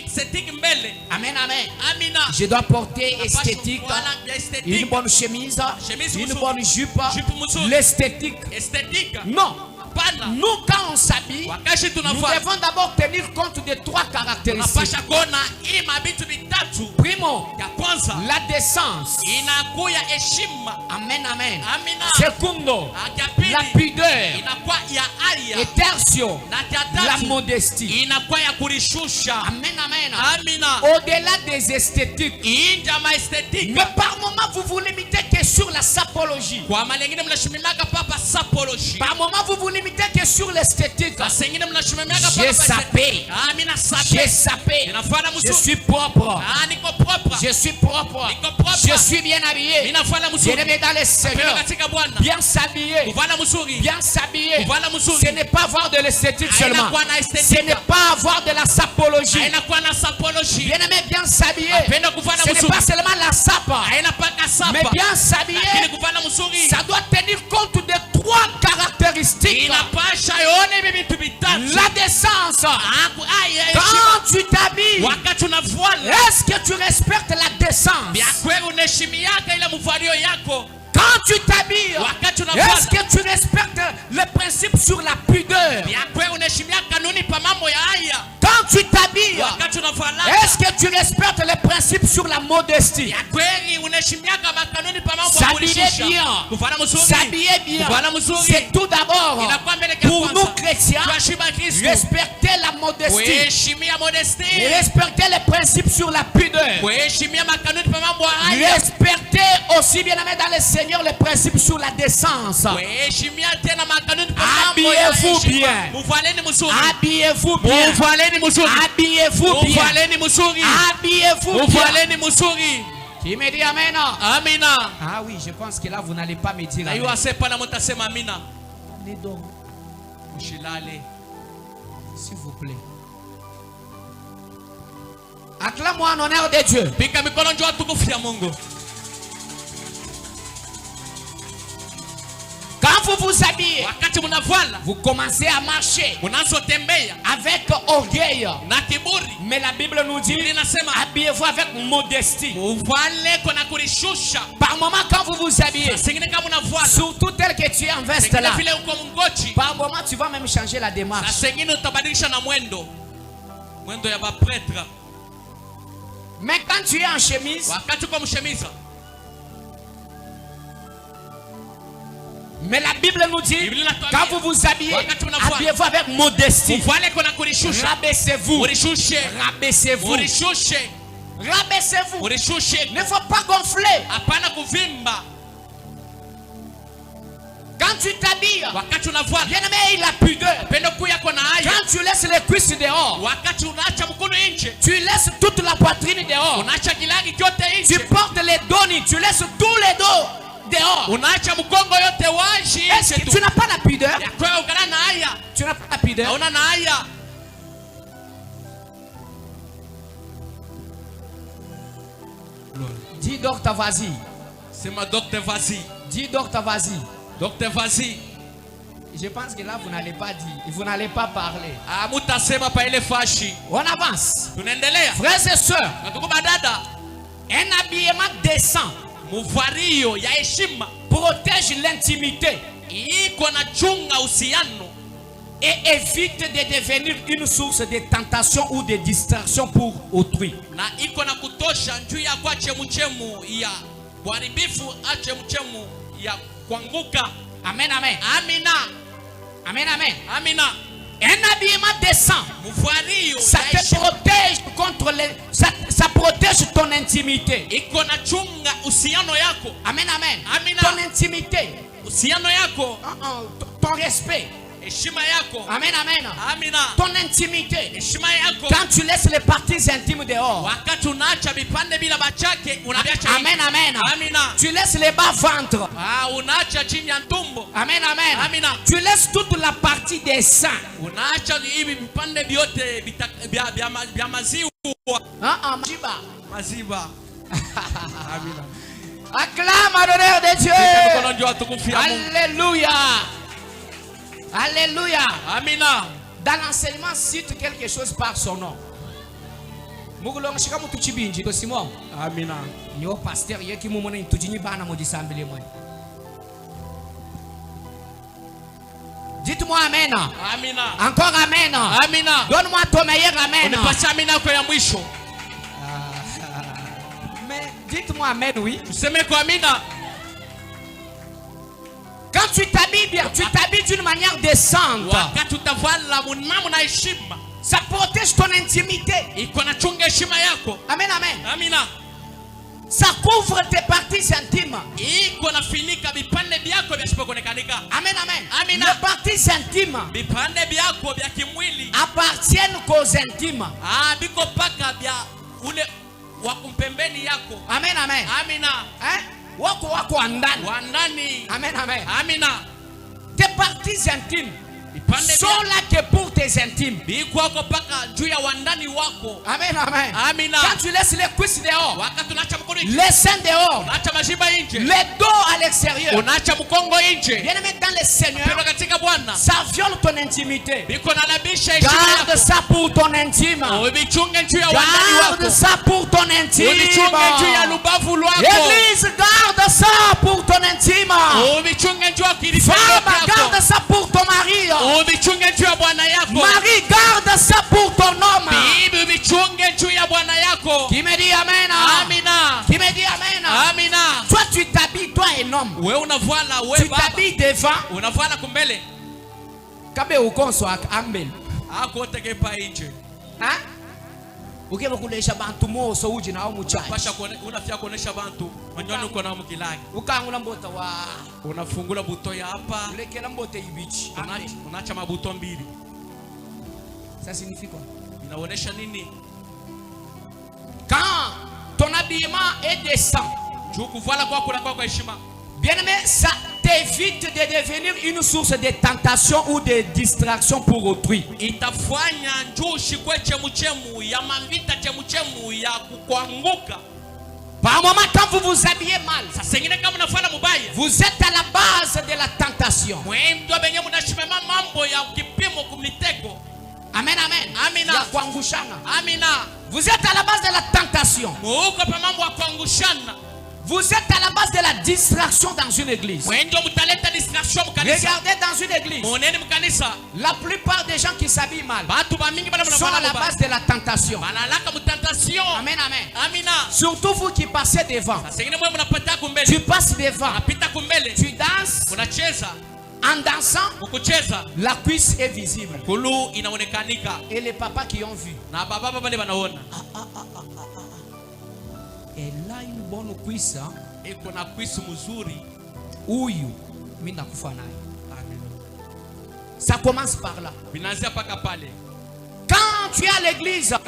S2: estetiki mbele.
S1: Amen, amen.
S2: Amina.
S1: Je dois porter esthétique,
S2: Voilà, ya esthétique.
S1: une bonne chemise,
S2: Chemise
S1: une
S2: mzuri.
S1: bonne jupe,
S2: Jupe mzuri.
S1: l'esthétique.
S2: Esthétique.
S1: Non.
S2: Hapana.
S1: Nous, quand on s'habille,
S2: Wakati
S1: nous
S2: tunavala
S1: devons d'abord tenir compte de trois caractéristiques.
S2: tunapasha kuona hii mabitu vitatu.
S1: Primo,
S2: Ya kwanza
S1: la décence.
S2: inakuya heshima.
S1: Amen, amen.
S2: Amina.
S1: Secundo,
S2: Ya pili
S1: la pudeur.
S2: inakuwa ya aya.
S1: Et tertio,
S2: Na ya
S1: la
S2: tatu
S1: modestie.
S2: inakuwa ya kulishusha.
S1: Amen, amen.
S2: Amina.
S1: Au-delà des esthétiques.
S2: Inja ma esthetique.
S1: Mais par moment, vous vous limitez que sur la sapologie.
S2: Kwa mara nyingine mnashimimaka papa sapology.
S1: Par moment, vous vous limitez que sur l'esthétique.
S2: Kwa sengine mnashimimaka papa.
S1: J'ai sapé.
S2: Amina
S1: J'ai
S2: sape.
S1: sapé.
S2: Ninafanya
S1: Je
S2: mzuri.
S1: suis propre.
S2: Niko propre.
S1: Je suis propre.
S2: Niko propre.
S1: Je suis bien habillé.
S2: Ninafanya mzuri.
S1: Bien aimé dans le
S2: Pendo
S1: Seigneur.
S2: katika Bwana.
S1: Bien s'habiller.
S2: Kuvala mzuri.
S1: Bien s'habiller.
S2: Kuvala mzuri.
S1: Ce n'est pas avoir de l'esthétique seulement.
S2: Haina kuwa na esthétique.
S1: Ce n'est pas avoir de la sapologie.
S2: Haina kuwa na sapology.
S1: Bien aimé, bien s'habiller.
S2: Pendo kuvala
S1: Ce n'est
S2: mzuri.
S1: pas seulement la sapa.
S2: Haina paka sapa.
S1: Mais bien s'habiller,
S2: Lakini kuvala mzuri.
S1: ça doit tenir compte de trois caractéristiques.
S2: Inapasha yone vitu vitatu.
S1: La décence.
S2: Aya heshima.
S1: Quand tu t'habilles,
S2: Wakati unavala.
S1: est-ce que tu respectes la décence?
S2: Vya kweli unaheshimiaka ile mvalio yako.
S1: Quand tu t'habilles,
S2: Wakati unavala.
S1: est-ce que tu respectes le principe sur la pudeur?
S2: Vya kweli unaheshimia kanuni pa mambo ya haya.
S1: Quand tu t'habilles,
S2: Wakati unavala.
S1: est-ce que tu respectes le principe sur la modestie?
S2: Vya kweli unaheshimiaka makanuni pa mambo ya
S1: S'habiller
S2: kulishisha.
S1: bien,
S2: Kuvala mzuri.
S1: s'habiller bien,
S2: Kuvala mzuri.
S1: c'est tout d'abord
S2: Inakuwa mbele kwa
S1: pour
S2: kwanza.
S1: nous chrétiens,
S2: Tuheshimu Kristo.
S1: respecter la modestie,
S2: Kuheshimia modesty.
S1: respecter les principes sur la pudeur,
S2: Kuheshimia makanuni pa mambo ya haya.
S1: respecter aussi bien aimé dans le Seigneur les principes sur la décence.
S2: Kuheshimia tena makanuni pa mambo ya
S1: Habillez-vous
S2: heshima.
S1: bien.
S2: Muvaleni mzuri.
S1: Habillez-vous bien.
S2: Muvaleni mzuri.
S1: Habillez-vous bien.
S2: Muvaleni mzuri.
S1: Habillez-vous bien.
S2: Muvaleni mzuri.
S1: Qui me dit Amen?
S2: Amina.
S1: Ah oui, je pense que là vous n'allez pas me dire
S2: Na
S1: Amen.
S2: hiyo asepa na mtasema amina.
S1: Allez donc,
S2: Ushilale.
S1: s'il vous plaît. Acclame-moi en honneur de Dieu.
S2: Pika mikono njoo tukufu ya Mungu.
S1: Quand vous vous habillez,
S2: Wakati mnavala,
S1: vous commencez à marcher
S2: mnazotembea
S1: avec orgueil.
S2: na kiburi.
S1: Mais la Bible nous dit,
S2: Biblia inasema
S1: habillez-vous avec modestie.
S2: uvale kwa na kulishusha.
S1: Par moment, quand vous vous habillez,
S2: Singine kama unavala.
S1: surtout tel que tu es en veste
S2: Singine
S1: là,
S2: vile uko mngochi.
S1: par moment, tu vas même changer la
S2: Na
S1: démarche.
S2: singine utabadilisha na mwendo. Mwendo ya ba pretre.
S1: Mais quand tu es en chemise,
S2: Wakati uko mshemiza,
S1: Mais la Bible nous dit,
S2: Biblia inatuambia,
S1: quand vous vous habillez,
S2: wakati unavaa,
S1: habillez-vous avec modestie.
S2: Muvale kuna kulishusha.
S1: Rabaissez-vous.
S2: Urishushe.
S1: Rabaissez-vous.
S2: Urishushe.
S1: Rabaissez-vous.
S2: Urishushe.
S1: Il ne faut pas gonfler.
S2: Hapana kuvimba.
S1: Quand tu t'habilles,
S2: Wakati unavaa,
S1: bien-aimé, il a pudeur.
S2: pendo kuu yako na haya.
S1: Quand tu laisses les cuisses dehors,
S2: Wakati unaacha mkono nje,
S1: tu laisses toute la poitrine dehors.
S2: unaacha kilagi kyote
S1: Tu
S2: nje.
S1: portes les doni, tu laisses tous les dos dehors.
S2: Unaacha mgongo yote wazi
S1: Est-ce
S2: nje
S1: que
S2: tu.
S1: tu n'as pas la pudeur?
S2: Ya kwa ukala na haya.
S1: Tu n'as pas la pudeur.
S2: Hauna na haya.
S1: Dis docteur, vas-y.
S2: Sema docteur vas-y.
S1: Dis docteur, vas-y.
S2: Docteur vas-y.
S1: Je pense que là, vous n'allez pas dire. Vous n'allez pas parler.
S2: Ah, mutasema pa ile fashi.
S1: On avance.
S2: Tunaendelea.
S1: Frères et sœurs,
S2: Natuko badada.
S1: un habillement décent
S2: Muvario ya heshima
S1: protège l'intimité
S2: iko na chunga uhusiano
S1: et évite de devenir une source de tentation ou de distraction pour autrui.
S2: na iko na kutosha juu ya kwa chemuchemu ya uharibifu, chemuchemu ya kuanguka.
S1: Amen, amen.
S2: Amina.
S1: Amen, amen.
S2: Amina.
S1: Un habillement décent,
S2: Muvario
S1: ça
S2: ya
S1: te
S2: heshima
S1: protège contre les... Ça protège ton intimité.
S2: iko na chunga uhusiano yako.
S1: Amen, amen.
S2: Amina.
S1: Ton intimité.
S2: Uhusiano yako,
S1: Ton respect.
S2: heshima yako.
S1: Amen, amen.
S2: Amina.
S1: Ton intimité.
S2: Heshima yako.
S1: Quand tu laisses les parties intimes dehors.
S2: Wakati unaacha vipande bila bachake unaviacha.
S1: Amen, amen.
S2: Amina.
S1: Tu laisses les bas ventres.
S2: Unaacha chini ya tumbo.
S1: Amen, amen.
S2: Amina.
S1: Tu laisses toute la partie des seins.
S2: Unaacha hivi vipande vyote vya maziwa.
S1: Majiba.
S2: Maziwa. Amina.
S1: Acclame à l'honneur de Dieu. Alléluia. Alléluia.
S2: Amina.
S1: Dans l'enseignement, cite quelque chose par son nom.
S2: Amina.
S1: Yo pasteur yeki mumona intujini bana modisambile moi. Dites-moi amen.
S2: Amina.
S1: Encore amen.
S2: Amina.
S1: Donne-moi ton meilleur amen.
S2: Unipatie amina kwa ya mwisho.
S1: Mais dites-moi amen, oui.
S2: Tuseme kwa amina.
S1: Quand tu t'habilles bien, tu t'habilles d'une manière décente.
S2: Wakati utavala munamu na heshima,
S1: Ça protège ton intimité.
S2: iko na chunga heshima yako.
S1: Amen, amen.
S2: Amina.
S1: Ça couvre tes parties intimes.
S2: Iko na finika vipande vyako vya sipokonekanika.
S1: Amen, amen.
S2: Amina.
S1: Les parties intimes
S2: Vipande vyako vya kimwili
S1: appartiennent qu'aux intimes.
S2: biko paka vya ule wa kumpembeni yako.
S1: Amen, amen.
S2: Amina.
S1: Hein? Wako andani.
S2: Wandani.
S1: Amen, amen.
S2: Amina.
S1: Tes parties intimes
S2: Vipande
S1: sont là que pour tes intimes.
S2: biko wako paka juu ya wandani wako.
S1: Amen, amen.
S2: Amina.
S1: Quand tu laisses les cuisses dehors,
S2: Wakati unaacha mkono nje,
S1: les seins dehors,
S2: unaacha mashiba nje,
S1: les dos à l'extérieur,
S2: unaacha mkongo nje.
S1: bien aimé dans le Seigneur,
S2: Pendo katika Bwana.
S1: ça viole ton intimité.
S2: Biko nalabisha heshima
S1: Garde
S2: yako.
S1: ça pour ton intime.
S2: Ubichunge juu ya wandani
S1: Garde
S2: wako.
S1: ça pour ton intime.
S2: Ubichunge juu ya lubavu lwako.
S1: Église, garde ça pour ton intime.
S2: Ubichunge juu ya kilifanya
S1: Femme,
S2: yako.
S1: garde ça pour ton mari.
S2: Ubichunge juu ya bwana yako.
S1: Mari, garde ça pour ton homme.
S2: Bibi, ubichunge juu ya bwana yako.
S1: Qui me dit amen?
S2: Amina.
S1: Qui me dit amen?
S2: Amina.
S1: Toi, tu t'habilles, toi, un homme.
S2: Wewe unavala wewe
S1: Tu
S2: baba.
S1: t'habilles devant.
S2: Unavala kumbele.
S1: Kabe ukonso ambele.
S2: Hakote kepa nje.
S1: Hein? Ukeba kulesha bantu moso uji na umuchaji.
S2: Pasha unafia kuonesha bantu manyoni uko na mkilagi.
S1: Ukangula mbota wa.
S2: Unafungula buto ya hapa.
S1: Ulekela mbote ibichi.
S2: Unaacha mabuto mbili.
S1: Ça signifie quoi?
S2: Inaonesha nini?
S1: Quand ton habillement est décent,
S2: Juu kuvala kwako na kwa heshima.
S1: bien aimé, ça t'évite de devenir une source de tentation ou de distraction pour autrui.
S2: Itafanya njoo shikwe chemuchemu ya mavita chemuchemu ya kuanguka.
S1: Par moment, quand vous vous habillez mal,
S2: Sasa ingine kama unafanya mubaya,
S1: vous êtes à la base de la tentation.
S2: mwendo benye mnashimama mambo ya kipimo kumitego.
S1: Amen, amen.
S2: Amina.
S1: Ya kuangushana.
S2: Amina.
S1: Vous êtes à la base de la tentation.
S2: Muko pa mambo ya kuangushana.
S1: Vous êtes à la base de la distraction dans une église. Regardez dans une église. La plupart des gens qui s'habillent mal sont à la base de la tentation. Amen, amen. Surtout vous qui passez devant. Tu passes devant. Tu danses. En dansant, la cuisse est visible. Et les papas qui ont vu. Elle a une bonne cuisse. Ça commence par là. Quand tu es à l'église, à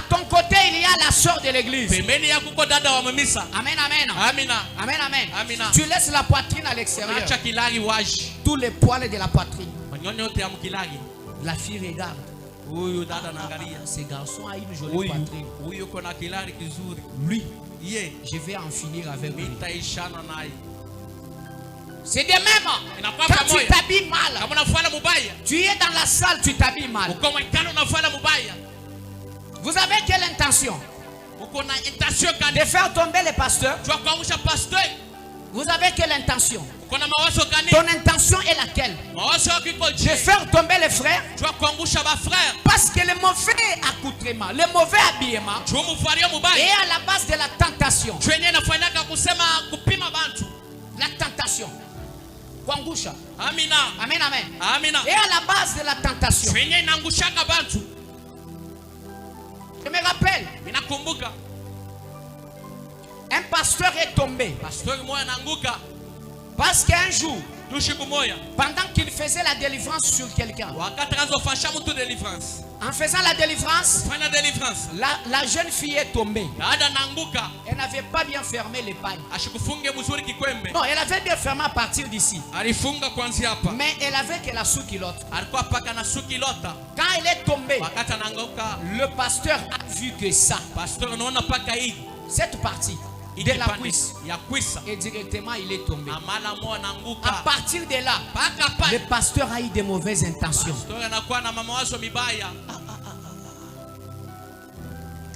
S1: ton côté il y a la soeur de l'église. Amen, amen. Amen, amen. Tu laisses la poitrine à l'extérieur. Tous les poils de la poitrine. La fille regarde. Ce garçon a une jolie poitrine. Lui, je vais en finir avec lui. C'est de même. Quand tu t'habilles mal, tu es dans la salle, tu t'habilles mal. Vous avez quelle intention? De faire tomber les pasteurs? Vous avez quelle intention? Ton intention est laquelle? De faire tomber les frères? Parce que le mauvais accoutrement, le mauvais habillement est à la base de la tentation. La tentation. Amina. Amen, amen. Amina. Et à la base de la tentation. Je me rappelle. Un pasteur est tombé. Parce qu'un jour, pendant qu'il faisait la délivrance sur quelqu'un, en faisant la délivrance, la jeune fille est tombée. Elle n'avait pas bien fermé les pailles. Non, elle avait bien fermé à partir d'ici. Mais elle avait que la sous-culotte. Quand elle est tombée, le pasteur a vu que ça, cette partie de la cuisse, et directement il est tombé. À partir de là, le pasteur a eu de mauvaises intentions.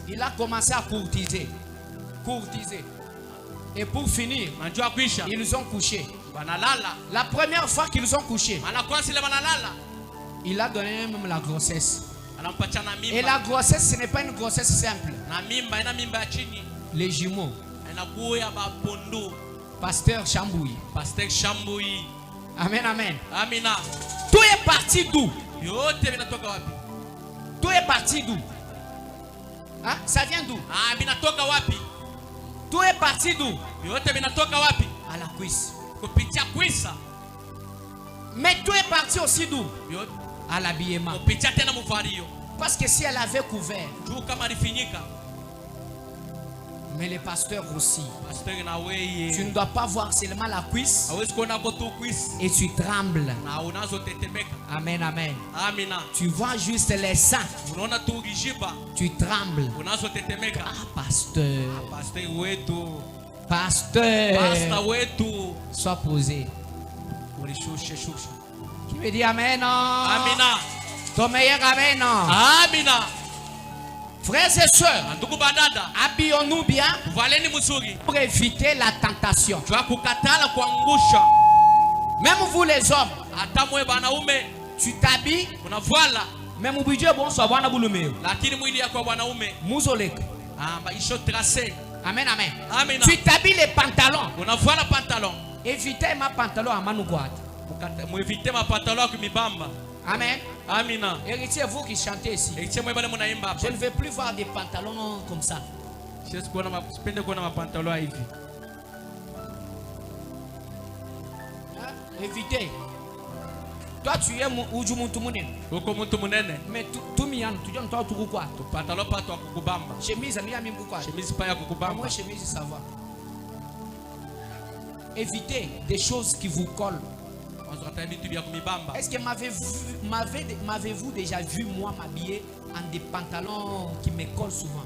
S1: Il a commencé à courtiser. Et pour finir, ils ont couché. La première fois qu'ils ont couché, il a donné même la grossesse. Et la grossesse, ce n'est pas une grossesse simple. Les jumeaux. Pasteur Chamboui. Amen, amen. Amina. Tout est parti d'où? Tout est parti d'où? Hein? Ça vient d'où? Tout est parti d'où? À la cuisse. Mais tout est parti aussi d'où? À l'habillement. Parce que si elle avait couvert, mais les pasteurs aussi, tu ne dois pas voir seulement la cuisse et tu trembles. Amen, amen. Tu vois juste les seins, tu trembles. Ah, pasteur, sois posé. Qui me dit amen? Amina. Ton meilleur amen. Amina. Frères et sœurs, habillons-nous bien pour éviter la tentation. Même vous les hommes, tu t'habilles, même au budget bon soit bon boulumé. Amen, amen. Tu t'habilles les pantalons. Évitez ma pantalon à manouguat. Amen. Amina. Héritier, vous qui chantez ici, je ne veux plus voir des pantalons comme ça. Évitez. Toi tu es Ujumuntumune. Mais tout mian, tu donnes toi tout quoi? Chemise, moi chemise ça va. Évitez des choses qui vous collent. Est-ce que m'avez-vous déjà vu moi m'habiller en des pantalons qui me collent souvent?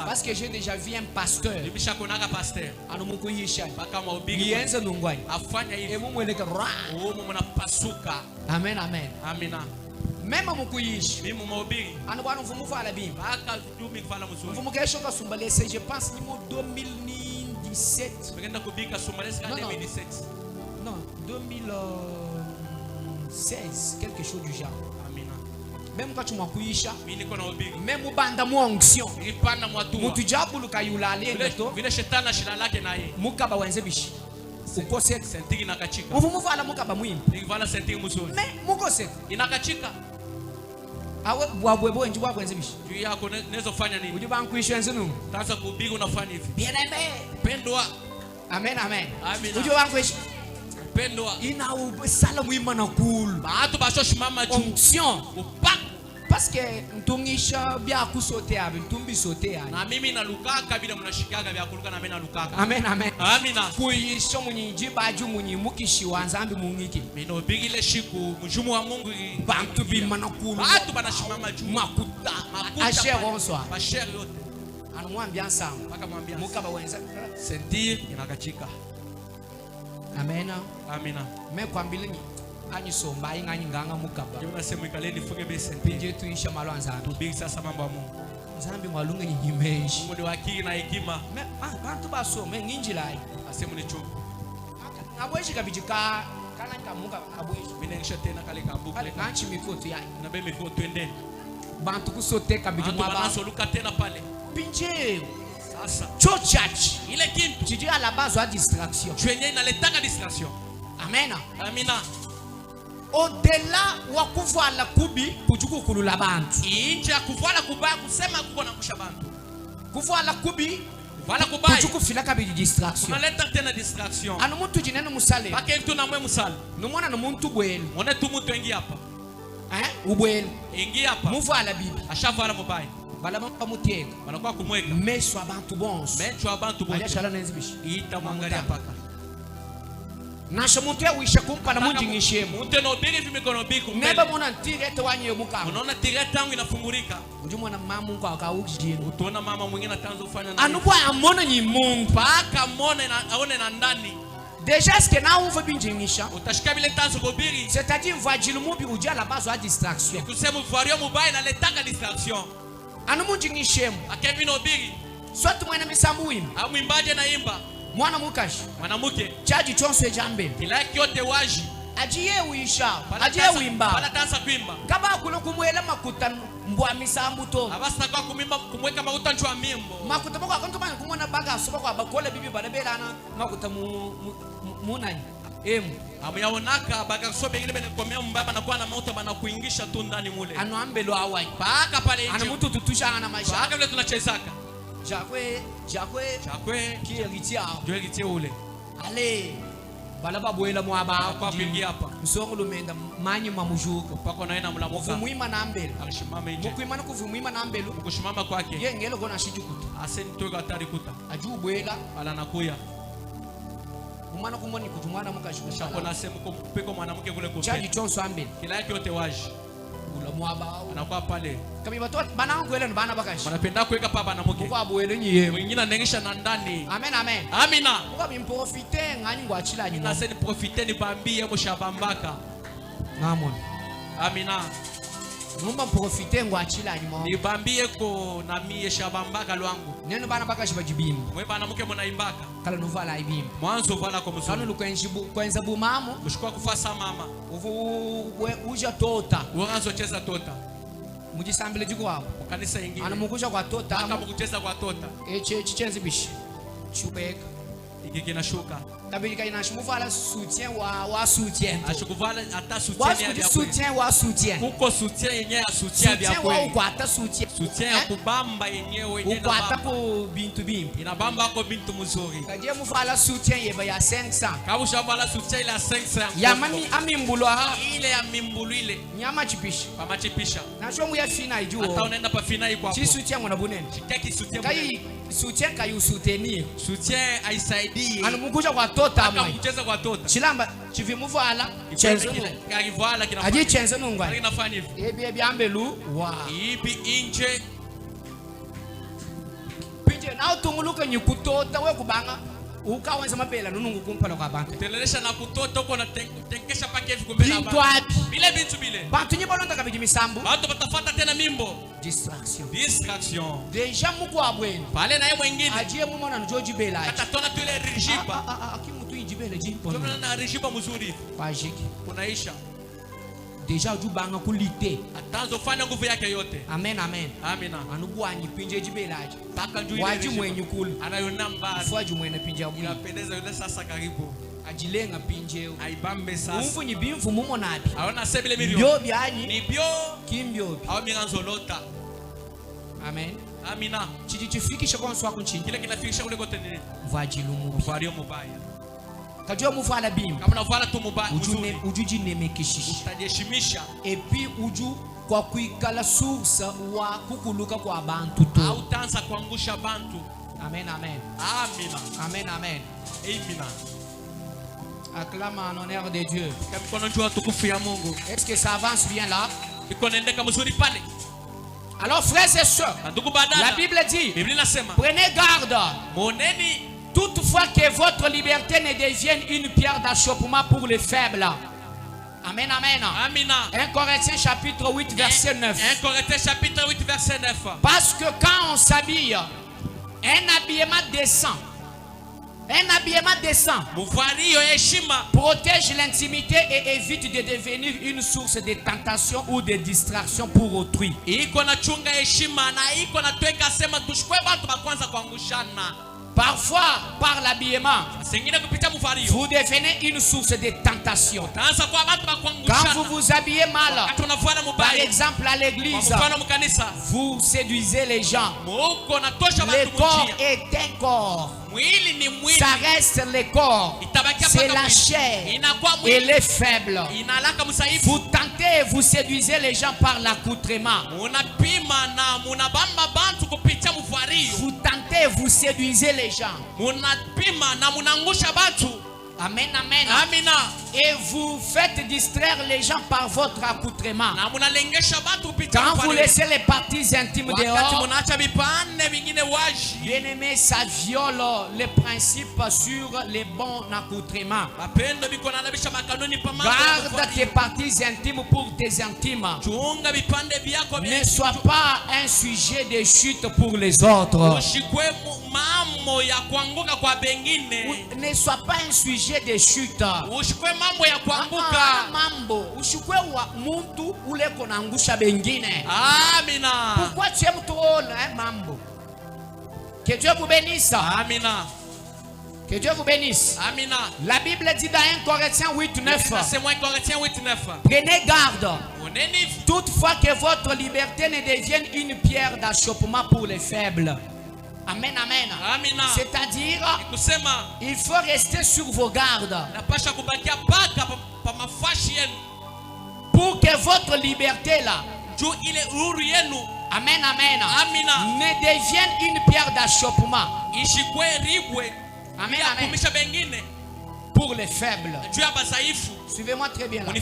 S1: Parce que j'ai déjà vu un pasteur. Amen, amen. même mukuyisha
S2: mimi mahubiri
S1: anu bwana mfumu fala bimba
S2: mpaka tumi kufala mzuri
S1: mfumu kesho kasumbalese je pense ni mo 2017
S2: tukaenda kubika Somalese
S1: Non,
S2: quand
S1: non.
S2: 2017
S1: non 2016 quelque chose du genre
S2: amina
S1: même quand tu m'akuyisha
S2: mimi niko na hubiri
S1: même banda mu onction
S2: nilipanda mwatua
S1: mutu jabulu kayula alenga to
S2: vile shetani na shina lake na yeye
S1: mukaba wenze bishi ukose
S2: sentiki inakachika
S1: mfumu fala mukaba mwimba
S2: nikivala sentiki mzuri
S1: me mukose
S2: inakachika
S1: awe bwabwebo enji bwabwenze bishi
S2: juu yako naweza fanya nini
S1: uju bankuyisha enze nu
S2: sasa kuhubiri unafanya hivi
S1: bien-aimé
S2: pendwa
S1: amen amen
S2: Amina.
S1: uju bankuyisha
S2: pendwa
S1: ina sala mwima na cool
S2: baatu bashoshimama juu
S1: onction
S2: upako
S1: parce que ntungisha bya kusote abi ntumbi sote yani
S2: na mimi nalukaka bila mnashikaga vya kuluka na mimi nalukaka
S1: amen amen
S2: amina
S1: kuyisha munyiji baju munyi mukishi wanzambi mungiki
S2: mino bigile shiku mjumu wa Mungu
S1: bantu bimana cool
S2: baatu banashimama juu
S1: makuta
S2: makuta
S1: ashe bonsoir
S2: bashere yote
S1: anamwambia ensemble
S2: mpaka mwambia
S1: mukaba wenza
S2: sentir inakachika
S1: amen
S2: amina
S1: me kwambile anyisomba ingani nganga mukaba
S2: ndio nasema ikaleni funge be sentir
S1: pinje tuisha malwanza
S2: tubigi sasa mambo ya Mungu
S1: nzambi mwalunga nyimeshi
S2: Mungu ni wakili na hekima
S1: me bantu basome nginjilai
S2: asemu ni chuku
S1: ngabweshi kabijika kana nkamuka ngabweshi
S2: mimi nengisha tena kale kambuku
S1: kale kanchi mikoto yani
S2: na be miko twende
S1: bantu kusote kabiji
S2: watu
S1: mwaba
S2: wanasoluka tena pale
S1: pinje
S2: sasa
S1: church
S2: ile kintu
S1: tiji à la base wa distraction
S2: chenye inaletaka distraction
S1: amen
S2: amina
S1: au-delà wa kuvala kubi kujuku kulula bantu
S2: inje ya kuvala kubaya kusema kuko na kusha bantu
S1: kuvala kubi
S2: kuvala kubaya
S1: kujuku fila kabiji distraction
S2: unaleta tena distraction
S1: anu muntu jinene musale
S2: pake mtu na mwe musala
S1: numwana no muntu bwelu
S2: mone tu mtu ingi hapa
S1: ubwelu
S2: ingi hapa
S1: muvala bibi
S2: ashavala mubaya
S1: bala bamuteka
S2: wanakuwa kumweka
S1: mesho abantu bonso
S2: mencho abantu bote
S1: ayashala nenzibishi
S2: ita mwangalia paka
S1: nasho muntu yawisha kumpa na munji ngishemu
S2: mtu no bigi vimikono biku
S1: neba mona ntirete wanye muka
S2: unaona tireta yangu inafungurika
S1: ujumwa na mamu kwa akaujijini
S2: utaona mama mwingine ataanza kufanya na
S1: anubwa amona nyi mungu
S2: paka mone na aone na ndani
S1: déjà ce que na uva binjingisha
S2: utashika vile tanzo kubiri
S1: c'est-à-dire vajili mubi uja la base wa distraction
S2: kusema vario mubaya na letaka distraction
S1: anu munji ngishemu
S2: akevino bigi
S1: swatu mwena misambu wimba
S2: amwimbaje na imba
S1: mwana mukashi
S2: mwanamke
S1: chaji chonso ejambe
S2: kila yake yote waji
S1: ajiye uisha ajiye wimba
S2: pala tanza kuimba
S1: kaba kuno kumwela makuta mbwa misambu to
S2: abasta kwa kumimba kumweka makuta nchwa mimbo
S1: makuta bako akonto bana kumona baga soba kwa bakole bibi balebela na makuta munani
S2: amuyaonaka bakasobe ingine bene komea mbaba na kuwa na mauta bana kuingisha tu ndani mule
S1: anu ambelo awai
S2: paka pale
S1: ana
S2: nje
S1: mtu tutusha na maisha
S2: paka vile tunachezaka
S1: jakwe
S2: chakwe
S1: kielitia
S2: joeli tie ule
S1: ale balaba bwela mwaba
S2: kwa pingi hapa
S1: msongo lumenda manyi mamujuko
S2: pako naena mulamuka
S1: vumuima na mbele
S2: alishimama nje
S1: mukuimana kuvumuima na mbele
S2: kushimama kwake
S1: ye ngelo gona shijukuta
S2: aseni toka atari kuta
S1: aju bwela
S2: ala nakuya
S1: umana kumoni kutumwana mukashukisha
S2: shakona semu kupiko mwanamke kule
S1: chaji
S2: kupe
S1: chonso ambele
S2: kila yake yote waji
S1: ula mwaba
S2: anakuwa pale
S1: kama bato banangu ele bana bakashi
S2: wanapenda kuweka papa na mke
S1: kwa bwele nyiye
S2: mwingine anengisha na ndani
S1: amen amen
S2: amina
S1: kwa bimprofite ngani ngwachila nyina
S2: naseni profite ni bambie mushabambaka
S1: ngamon
S2: amina
S1: numba profite ngwachila nyima
S2: nibambie ko na mie shabambaka lwangu
S1: neno bana bakashi bajibimba
S2: mwe bana mke munaimbaka
S1: kala nuvala ibimba
S2: mwanzo vala kwa
S1: kanu
S2: mzuri
S1: lukwenjibu kwenza bumamu
S2: kushikwa kufasa mama
S1: uja tota
S2: uanzo cheza tota
S1: mujisambile jikwapo
S2: kanisa ingine
S1: ana mukusha kwa tota
S2: aka mkucheza kwa tota
S1: eche chichenzi bishi chubeka
S2: iki kinashuka
S1: kabili kaina shimuvala soutien wa soutien
S2: ashukuvala ata
S1: wa
S2: soutien ya
S1: soutien wa soutien
S2: kuko soutien yenye ya soutien vya
S1: soutien wa
S2: kweli
S1: ukwata soutien
S2: soutien ya kubamba yenyewe yenye
S1: ukwata
S2: na
S1: ko bintu bimbi
S2: inabamba ko bintu mzuri
S1: kaje muvala soutien yeba ya 500
S2: kabusha vala soutien la 500
S1: ya mami amimbulwa
S2: ile ya mimbulu ile
S1: nyama chipishi
S2: pamachipisha
S1: na shomu ya fina
S2: hata
S1: ijuo
S2: unaenda pa finai kwa
S1: chi soutien mwana bunene
S2: chitaki soutien
S1: kai soutien kayu soutenir
S2: soutien aisaidii
S1: anu mukusha kwa tota
S2: aka
S1: amwe
S2: mcheza kwa tota
S1: chilamba chivimuvala chenzo
S2: kagivala
S1: aje
S2: kinafanya
S1: chenzo nungwa
S2: kinafanya hivi
S1: ebi ambelu wa
S2: ipi inje
S1: pinje na utunguluka nyukutota we kubanga ukawenza mabela nunungu kumpala kwa bantu
S2: telelesha na kutoto uko na tenkesha pake hivi kumbela
S1: bintu wapi
S2: bile bintu bile
S1: bantu nyebo lonta biji misambu
S2: bantu batafata tena mimbo distraction
S1: deja muko abweni
S2: pale naye mwingine
S1: ajie mumona njoji bela
S2: atatona tu ile rijiba
S1: akimutu injibele jipo
S2: kama na rijiba mzuri
S1: pajiki
S2: kunaisha
S1: deja ujubanga kulite
S2: atanzo fanya nguvu yake yote.
S1: Amen.
S2: Amina.
S1: Anugwanyi pinje jibelaje
S2: Paka njui
S1: waji mwenye kulu
S2: anayona mbali
S1: fuaji mwene pinje abu
S2: inapendeza yule sasa karibu
S1: ajilenga pinje
S2: aibambe sasa
S1: umfu nyibimfu mumo nabi
S2: aona sebile milio
S1: byo byanyi
S2: ni byo
S1: kimbyo
S2: au miranzolota.
S1: Amen.
S2: Amina.
S1: Chiji chifikisha kwa nswa kunchini
S2: kile kinafikisha kule kote nini
S1: vajilu mubi
S2: vario mubaya
S1: kajua muvala bim
S2: kama navala tu mubaya
S1: ujuji nemekishishi
S2: utajiheshimisha
S1: epi uju kwa kuikala source wa kukuluka kwa abantu tu
S2: au tanza kuangusha bantu.
S1: Amen.
S2: Amina.
S1: Amen.
S2: Amina.
S1: Acclame en honneur de Dieu.
S2: Est-ce
S1: que ça avance bien là? Alors frères et sœurs, la Bible dit, prenez garde. Toutefois que votre liberté ne devienne une pierre d'achoppement pour les faibles. Amen. 1 Corinthiens chapitre 8 verset 9.
S2: 1 Corinthiens chapitre 8 verset 9.
S1: Parce que quand on s'habille, un habillement décent protège l'intimité et évite de devenir une source de tentation ou de distraction pour autrui. Parfois, par l'habillement, vous devenez une source de tentation. Quand vous vous habillez mal, par exemple à l'église, vous séduisez les gens. Le corps est un corps. Ça reste le corps. C'est la chair. Elle est faible. Vous tentez, vous séduisez les gens par l'accoutrement. Vous tentez, vous séduisez les gens. Amen. Et vous faites distraire les gens par votre accoutrement. Quand vous laissez les parties intimes dehors, bien-aimé, ça viole les principes sur les bons accoutrements. Garde tes parties intimes pour tes intimes. Ne sois pas un sujet de chute pour les autres. Ne sois pas un sujet de chute. Mambo ushikwe wa muntu ule konangusha bengine.
S2: Amina.
S1: Pourquoi tu aimes trop mambo? Que Dieu vous bénisse.
S2: Amina.
S1: Que Dieu vous bénisse.
S2: Amina.
S1: La Bible dit dans 1 Corinthiens 8:9.
S2: C'est 1 Corinthiens 8:9.
S1: Prenez garde. Toutefois que votre liberté ne devienne une pierre d'achoppement pour les faibles. Amen. C'est-à-dire, il faut rester sur vos gardes pour que votre liberté là, Amen, ne devienne une pierre d'achoppement. Amen. Pour les faibles. Suivez-moi très bien là.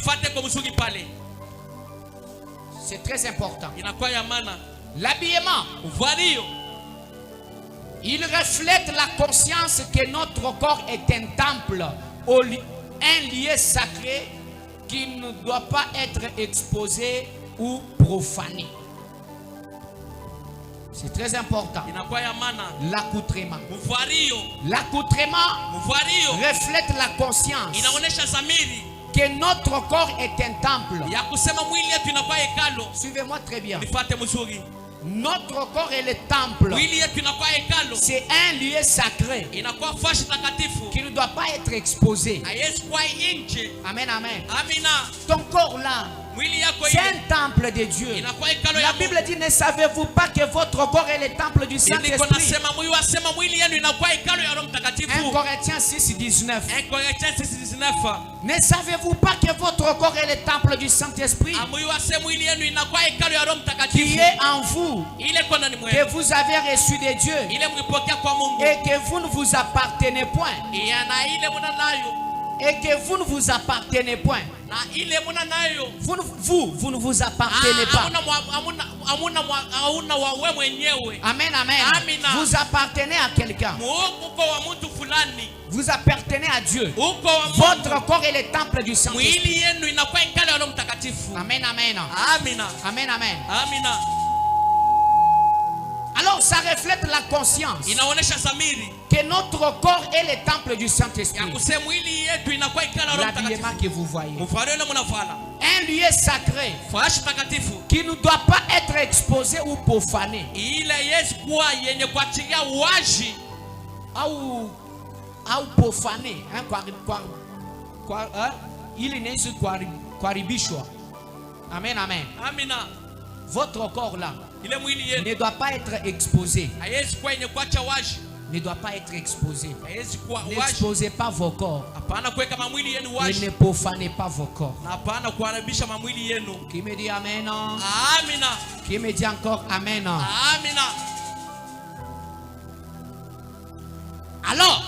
S1: C'est très important. L'habillement, il reflète la conscience que notre corps est un temple, un lieu sacré qui ne doit pas être exposé ou profané. C'est très important. L'accoutrement. L'accoutrement reflète la conscience que notre corps est un temple. Suivez-moi très bien. Notre corps est le temple. C'est un lieu sacré qui ne doit pas être exposé. Amen. Ton corps là, c'est un temple de Dieu. La Bible dit, ne savez-vous pas que votre corps est le temple du Saint-Esprit? 1 Corinthiens 6:19. Ne savez-vous pas que votre corps est le temple du Saint-Esprit qui est en vous, que vous avez reçu de Dieu et que vous ne vous appartenez point? et que vous ne vous appartenez point.
S2: na ile muna nayo
S1: Vous ne vous appartenez pas.
S2: hauna wawe mwenyewe.
S1: Amen, amen.
S2: Amina.
S1: Vous appartenez à quelqu'un.
S2: Uko wa mtu fulani.
S1: Vous appartenez à Dieu.
S2: Uko wa
S1: Votre corps est le temple du Saint-Esprit.
S2: mwili yenu inakuwa hekalu la Roho Mtakatifu.
S1: Amen, amen.
S2: Amina.
S1: Amen, amen.
S2: Amina.
S1: Alors ça reflète la conscience
S2: Inaonesha zamiri
S1: que notre corps est le temple du
S2: ya
S1: Saint-Esprit.
S2: kusema mwili yetu inakuwa hekalu la Roho
S1: L'habillement
S2: Mtakatifu.
S1: que vous voyez.
S2: Mfano ile mnavala.
S1: Un lieu sacré
S2: Fashi takatifu.
S1: qui ne doit pas être exposé ou profané.
S2: Ile Yesu kuwa yenye kuachilia waji
S1: au profané. Ili nezi kuharibishwa. Amen, amen.
S2: Amina.
S1: Votre corps là
S2: Ile mwili yetu
S1: ne doit pas être exposé.
S2: haiwezi kuwa yenye kuacha waji.
S1: Ne doit pas être exposé.
S2: Haiwezi kuwa waji.
S1: N'exposez pas vos corps.
S2: Hapana kuweka mamwili yenu
S1: Et
S2: waji.
S1: ne profanez pas vos corps.
S2: Na hapana kuharibisha mamwili yenu.
S1: Qui me dit amen?
S2: Amina.
S1: Qui me dit encore amen?
S2: Amina.
S1: Alors,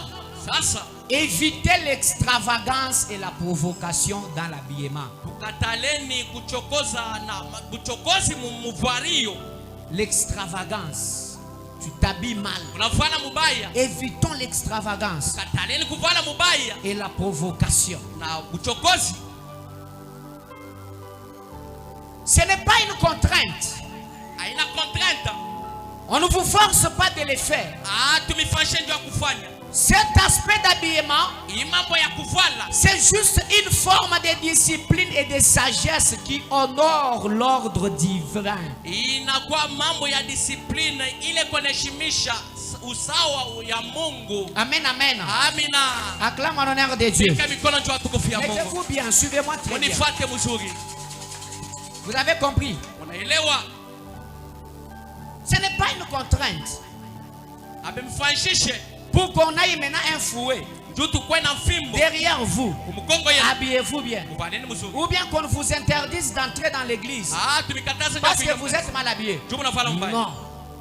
S2: Sasa
S1: évitez l'extravagance et la provocation dans l'habillement.
S2: tukataleni kuchokozi mvario.
S1: L'extravagance. Tu t'habilles mal.
S2: Unavala mubaya.
S1: Évitons l'extravagance
S2: Kataleni kuvala mubaya
S1: et la provocation.
S2: na kuchokozi.
S1: Ce n'est pas une contrainte.
S2: Haina contrainte.
S1: On ne vous force pas de le faire.
S2: Tumifanyishe ndio kufanya.
S1: Cet aspect d'habillement,
S2: Hii mambo ya kuvala
S1: c'est juste une forme de discipline et de sagesse qui honore l'ordre divin.
S2: inakuwa mambo ya discipline ile kuheshimisha usawa ya Mungu.
S1: Amen, amen.
S2: Amina.
S1: Acclame en honneur de Dieu.
S2: Pika mikono juu tukufu ya Mungu.
S1: Mettez-vous bien, suivez-moi très bien.
S2: Unifuate mzuri.
S1: Vous avez compris?
S2: Unaelewa?
S1: Ce n'est pas une contrainte.
S2: Amemfanyishe
S1: Pour qu'on aille maintenant un fouet
S2: juu tukwe na fimbo
S1: derrière vous,
S2: kumkongo yenu.
S1: habillez-vous bien.
S2: Muvaneni mzuri.
S1: Ou bien qu'on vous interdise d'entrer dans l'église
S2: Tumikataza
S1: parce que vous êtes mal habillé.
S2: juu mnavala mbaya.
S1: Non,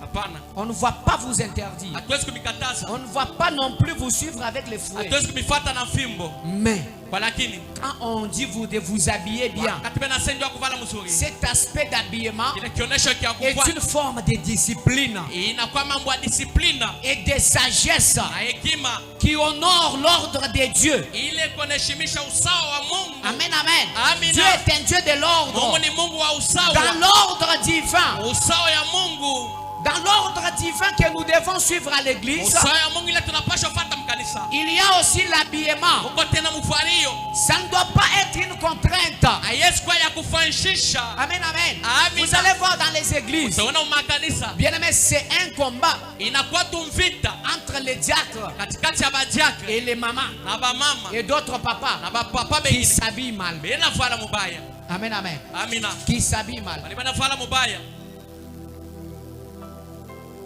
S2: Hapana.
S1: on ne va pas vous interdire.
S2: Hatuwezi kumikataza.
S1: On ne va pas non plus vous suivre avec les fouets.
S2: Hatuwezi kumifuata na fimbo.
S1: Mais
S2: Kwa lakini
S1: quand on dit vous de vous habiller bien,
S2: wakati bena sendi wa kuvala mzuri.
S1: cet aspect d'habillement
S2: Ile kionyesho kia
S1: est
S2: kuvala.
S1: une forme de discipline
S2: Inakuwa mambo ya discipline
S1: et de sagesse
S2: na hekima
S1: qui honore l'ordre de Dieu.
S2: ile kuheshimisha usawa wa Mungu.
S1: Amen, amen.
S2: Amina.
S1: Dieu est un Dieu de l'ordre.
S2: Mungu ni Mungu wa usawa.
S1: Dans l'ordre divin,
S2: Usawa ya Mungu.
S1: dans l'ordre divin que nous devons suivre à l'église,
S2: Usawa ya Mungu ile tunapaswa fuata mkanisa.
S1: il y a aussi l'habillement.
S2: Uko tena mfario.
S1: Ça ne doit pas être une contrainte.
S2: Haiwezi kuwa ya kufanyisha.
S1: Amen, amen.
S2: Amina.
S1: Vous allez voir dans les églises,
S2: Utaona makanisa
S1: bien aimé, c'est un combat
S2: inakuwa tumvita
S1: entre les diacres
S2: katikati ya badiakre
S1: et les mamans
S2: na bamama
S1: et d'autres papas
S2: na bapapa
S1: qui
S2: bengine.
S1: s'habillent mal.
S2: Bena vala mubaya.
S1: Amen, amen.
S2: Amina.
S1: Qui s'habillent mal.
S2: Bali bana vala mubaya.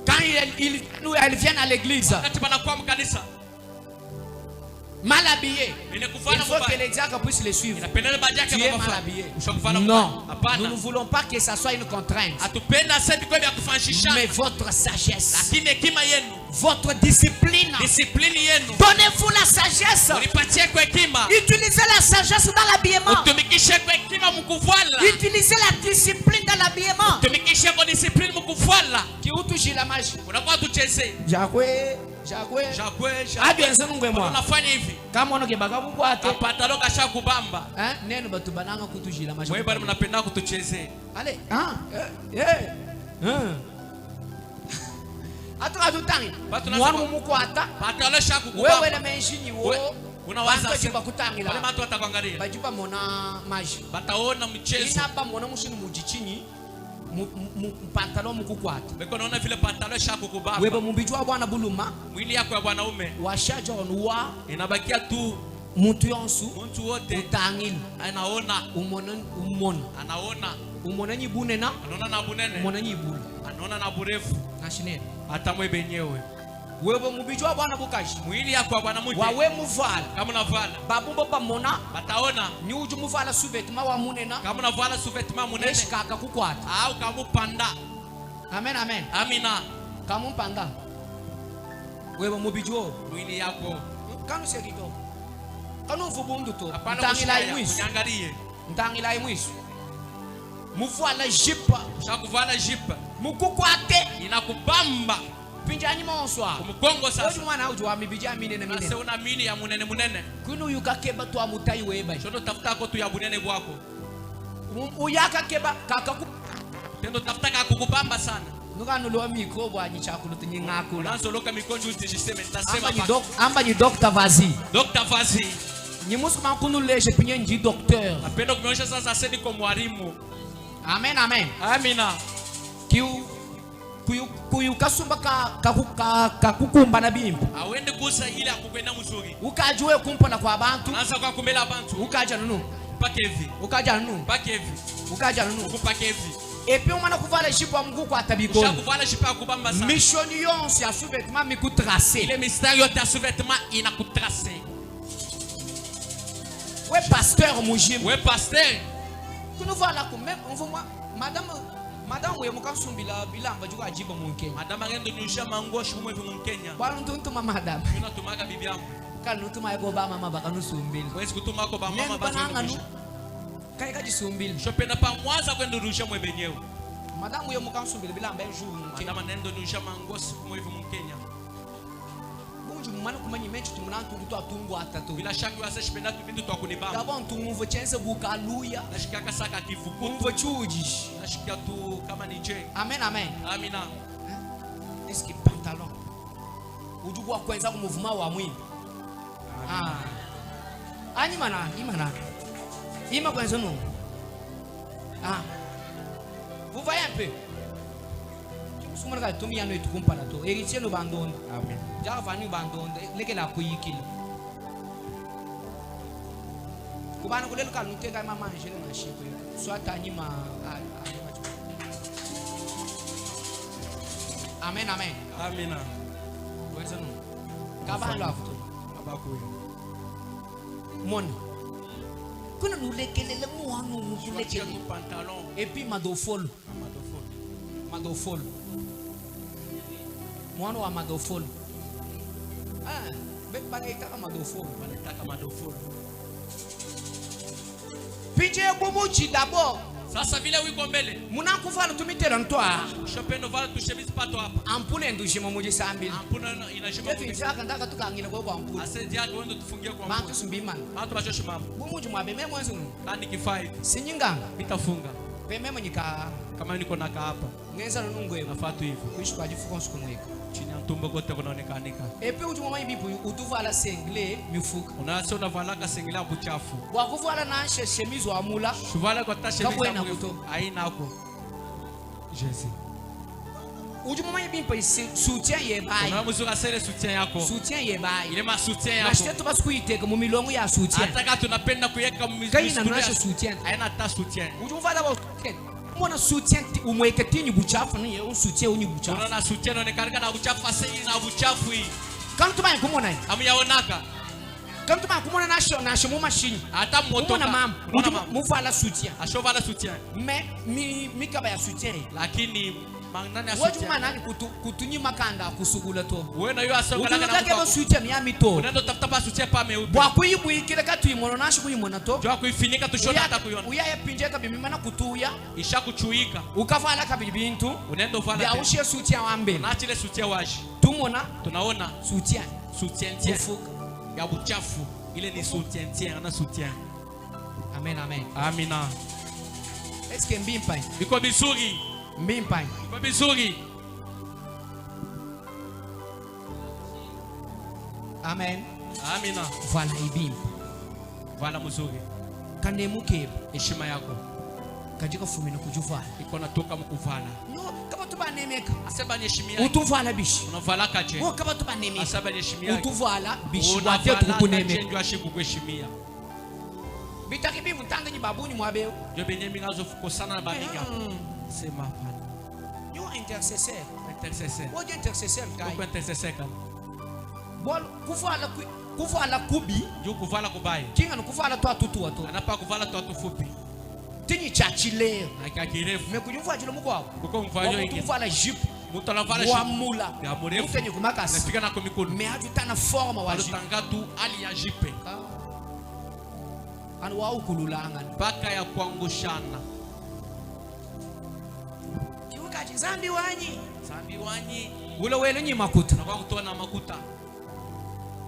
S1: Quand elles viennent à l'église,
S2: Wakati banakuwa mkanisa
S1: mal habillées,
S2: bine
S1: il
S2: kuvala
S1: faut que
S2: mubaya.
S1: les diacres puissent les suivre.
S2: Inapendele badiakre
S1: Tu es mal
S2: baba.
S1: habillé.
S2: Ushakuvala
S1: Non,
S2: mubaya.
S1: nous
S2: Hapana.
S1: ne voulons pas que ça soit une contrainte.
S2: Atupenda sendi kwa ya kufanyisha.
S1: Mais votre sagesse,
S2: Lakini hekima yenu,
S1: votre discipline,
S2: discipline yenu.
S1: donnez-vous la sagesse.
S2: Unipatie kwa hekima.
S1: Utilisez la sagesse dans l'habillement.
S2: Utumikishe kwa hekima mkuvala.
S1: Utilisez la discipline dans l'habillement.
S2: Utumikishe kwa discipline mkuvala.
S1: Kiutu la magie.
S2: Unakuwa tucheze.
S1: Jakwe.
S2: Jakwe.
S1: Hadi nzungu mwa.
S2: Unafanya hivi.
S1: Kama ono kebaga bukwate.
S2: Apatalo kasha kubamba.
S1: Neno batu bananga kutu la magie.
S2: Wewe bado mnapenda kutucheze.
S1: Allez, Atutangi. Mwana mumukwata.
S2: Patalo sha kukubamba.
S1: Wewe na menjini wo.
S2: Unawaza
S1: bantu bakutangila.
S2: wale watu watakuangalia.
S1: Bajuba mona maji.
S2: Bataona mchezo.
S1: Inaba mona mushini mujichini. Pantalon mukukwata.
S2: Beko naona vile patalo sha kukubamba.
S1: Wewe mumbijwa bwana buluma.
S2: Mwili yako ya bwanaume.
S1: Washaja onwa.
S2: Inabakia tu
S1: Muntu yonsu.
S2: mtu wote
S1: Utangili.
S2: anaona.
S1: Umona nyibune na.
S2: Anaona na bunene.
S1: Umona nyibune.
S2: Anaona na burefu.
S1: Nashinene.
S2: Hata mwe benyewe.
S1: Wewe mubijwa bwana bukaji.
S2: Mwili yako ya bwana mke.
S1: Wawe muvala.
S2: Kama unavala.
S1: Babumbo pamona.
S2: Bataona.
S1: Ni uju muvala suvetima wa munena.
S2: Kama unavala sous-vêtement munene.
S1: Eshikaka kukwata.
S2: Au kama panda.
S1: Amen, amen.
S2: Amina.
S1: Kama mpanda. Wewe mubijwa.
S2: Mwili yako.
S1: Kanu sekito. Kanu vubundu to.
S2: Hapana
S1: Ntangila
S2: kushaya,
S1: imwisu.
S2: unyangalie.
S1: Ntangila imwisu. Muvala jipa.
S2: Shakuvala jipa.
S1: Mukukwate.
S2: Inakubamba.
S1: Pinjani monswa.
S2: Kumukongo sasa.
S1: Oju mwana ujwa mibija minene minene.
S2: Nase una mili ya munene munene.
S1: Kunu yukakeba to amutai weba.
S2: Shono tafuta ko tu ya bunene bwako.
S1: Uyaka keba kakaku.
S2: Tendo tafuta kakukubamba sana.
S1: Nuka nulo mikro bwa nyichakulu tinyingakula.
S2: Nanso loka mikono utishiseme tasema
S1: Amba ni doctor vazi.
S2: Dr. Vazi.
S1: Nyimusu makunu leje pinye nji docteur.
S2: Napenda kumeonyesha sasa sedi kwa mwalimu.
S1: Amen amen.
S2: Amina.
S1: Kuyu kasumba kakukumba na bimbo.
S2: Awende kusa ile akukwenda mzuri.
S1: Ukajue kumpona kwa abantu.
S2: Nansa kwa kumela abantu.
S1: Ukaja nunu.
S2: Pakevi.
S1: Ukaja nunu.
S2: Pakevi.
S1: Ukaja nunu.
S2: Kupakevi.
S1: Epi umana kuvala jipo wa mguku atabikoni.
S2: Shakuvala jipa kubamba sana.
S1: Mission yonse ya sous-vêtement mikutracé.
S2: Ile mystère yote ya sous-vêtement inakutracé.
S1: We pasteur mujimu.
S2: We pasteur.
S1: Kunu vala ku même on voit madame we mukansumbila bilamba juko ajiba mu Kenya.
S2: Madame ngendo nyusha mango shumwe hivi mu Kenya.
S1: Bwana ntuma madame.
S2: Tunatumaka bibi yangu.
S1: Kanu ntuma yako ba mama bakanusumbila.
S2: Wezi kutuma ko ba mama basi.
S1: Kai kaji sumbila.
S2: Shopenda pa mwaza kwenda rusha mwe benyewe.
S1: Madame we mukansumbila bilamba ejo mu Kenya.
S2: Madame nendo nyusha mango shumwe hivi mu Kenya.
S1: Bunju mumana kumanyi mechi tumunantu ndu atungu atatu.
S2: Bila shaka wase shipenda tu bintu twa kunibamba.
S1: Dabon tumvo chense bukaluya.
S2: Nashika kasaka kifukutu.
S1: Umvo chuji.
S2: Nashika tu kama ni je.
S1: Amen amen.
S2: Amina.
S1: Est-ce que pantalon? Ujugu wa kwenza ku mouvement wa mwimbi. Ani mana, imana. Ima kwenza no. Vous voyez un peu. Sumara tumi yano itukumpa na to. Héritier no bandonde.
S2: Amen.
S1: Jara vanu bandonde leke la kuyikila. Kubana kulelo kanute ka mama angele na shipo. Soit anima. Amen amen.
S2: Amina.
S1: Kwenza no. Kabalo afuto.
S2: Abakuyo.
S1: Moni. Kuna nulekelele muhanu nukulekele.
S2: Tu pantalon.
S1: Et puis madofolo. Madofolo. Mwana wa madofolo. Banaitaka madofolo.
S2: Wanataka madofolo.
S1: Pije bumuchi d'abord.
S2: Sasa vile wiko mbele.
S1: Munakuvala tumitela ntwa.
S2: Shopendo vala tushebisi pato hapa.
S1: Ampule ndushima moja sambili.
S2: Ampuna inashima.
S1: Yetu itaka ndaka tukangina kwa ampule.
S2: Asedi yake wendo tufungie kwa
S1: Bantu
S2: ampule.
S1: sumbimana.
S2: Bantu bashoshi mama.
S1: Bumuchi mwabe memo nzu.
S2: Kani kifai.
S1: Sinyinganga.
S2: Nitafunga.
S1: Pememo nyika.
S2: Kama niko naka hapa.
S1: Ngeza nungwe.
S2: Nafatu hivi.
S1: Kuishi kwa jifu konsu kumweka.
S2: Chini ya tumbo kote kunaonekanika.
S1: Epe uju mama ibipu utuvala sengle mifuka.
S2: Unasema unavalaka singila buchafu.
S1: Wakuvala na chemise wa mula.
S2: Shuvala kwa tashe
S1: Kabwe
S2: bisa
S1: na
S2: mwefu.
S1: kuto.
S2: Aina hako. Jezi.
S1: Uju mama ibipu soutien ye bai.
S2: Unamuzura sele soutien yako.
S1: Soutien ye bai.
S2: Ile ma soutien yako.
S1: Nashite basikuiteka mu milongo ya soutien.
S2: Ataka tunapenda kuyeka
S1: Kaina nasho soutien.
S2: Aina ta soutien.
S1: Uju mvala ba mwana soutien umweke tinyi buchafu ni un soutien unyi buchafu.
S2: Unaona soutien inaonekana na buchafu asili na buchafu hii.
S1: Kama tumaye kumona hii.
S2: Amuyaonaka.
S1: Kama tumaye kumona nasho mu machine.
S2: Hata moto
S1: na mama. Uju muvala soutien.
S2: Ashovala soutien.
S1: Mais mi kaba ya soutien.
S2: Lakini manani ya
S1: Waju
S2: soutien.
S1: manani kutunyi makanda kusugula to.
S2: Wewe na yeye asonga
S1: Uju
S2: na
S1: kaba soutien ya mito.
S2: unaenda tafuta pa soutien pa meupe.
S1: Bwa kuyibuikira katuyimono nasho kuyimona to.
S2: Jua kuifinika tushona hata kuiona.
S1: Uya pinje kabimimana kutuya.
S2: Ishakuchuika.
S1: Ukavala kabibintu.
S2: Unaenda uvala.
S1: Bya ushie soutien wa mbele.
S2: Na chile soutien washi.
S1: Tumona
S2: Tunaona
S1: soutien.
S2: soutien tien.
S1: Ufuka.
S2: Ya buchafu. Ile ni soutien tien, ana soutien.
S1: Amen amen.
S2: Amina.
S1: Est-ce que mbimpa?
S2: Biko bizuri.
S1: Mbimpa.
S2: Biko bizuri.
S1: Amen.
S2: Amina.
S1: Voilà ibimpa.
S2: Vala mzuri.
S1: Kanemuke
S2: Heshima yako
S1: kajika fumina kujuvala.
S2: iko natoka mkuvala.
S1: No, kama tubanemeka.
S2: Asaba ni heshima yako.
S1: Utuvala bishi.
S2: Unavala kaje.
S1: No, kama tubanemeka.
S2: Asaba ni heshima yako.
S1: Utuvala bishi
S2: Unavala
S1: wate tukunemeka.
S2: kaje ndio ashikukuheshimia.
S1: Bitakibi mutanga ni babuni mwabeo.
S2: Ndio benye minazo kukosana na baninga. Sema hapana.
S1: Yo intercesseur.
S2: Intercesseur.
S1: Oje intercesseur kai.
S2: Uko intercesseur kana.
S1: Bol kuvala kubi.
S2: Juu kuvala kubaye.
S1: Kinga no kuvala to atutu wato.
S2: Anapa kuvala tu atufupi.
S1: Tinyi chachile.
S2: Akakirefu.
S1: Mekujufa jilo mkwao.
S2: Kuko mfanyo ingi.
S1: Kuvala jipe.
S2: Mtu anavala
S1: Wa mula.
S2: ya mrefu.
S1: Mtenye kumakasi.
S2: Nafika na komikono.
S1: Me ajutana forma wa jipe.
S2: Alutanga tu ali ya jipe. mpaka ya kuangushana.
S1: Zambi wanyi
S2: ule
S1: wele nyi makuta
S2: na kwa kutona makuta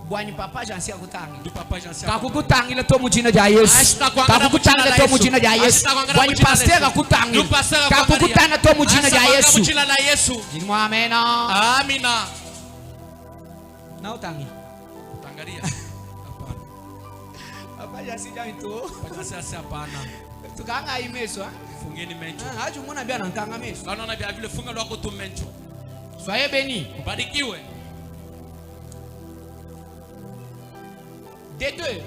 S1: bwanyi papa jansi akutangi
S2: du papa jansi
S1: kakukutangile to mujina ja Yesu kakukutangile to mujina ja Yesu bwanyi pasteur akutangile kakukutana to mujina ja Yesu jina amena
S2: amina
S1: na utangi
S2: utangalia
S1: papa jansi janto
S2: papa jansi hapana
S1: tukanga imeswa
S2: fungeni mencho
S1: hacho mwana bia nantanga meso
S2: anaona bia vile funga lwako tu mencho.
S1: Soyez bénis.
S2: Ubarikiwe.
S1: Des deux.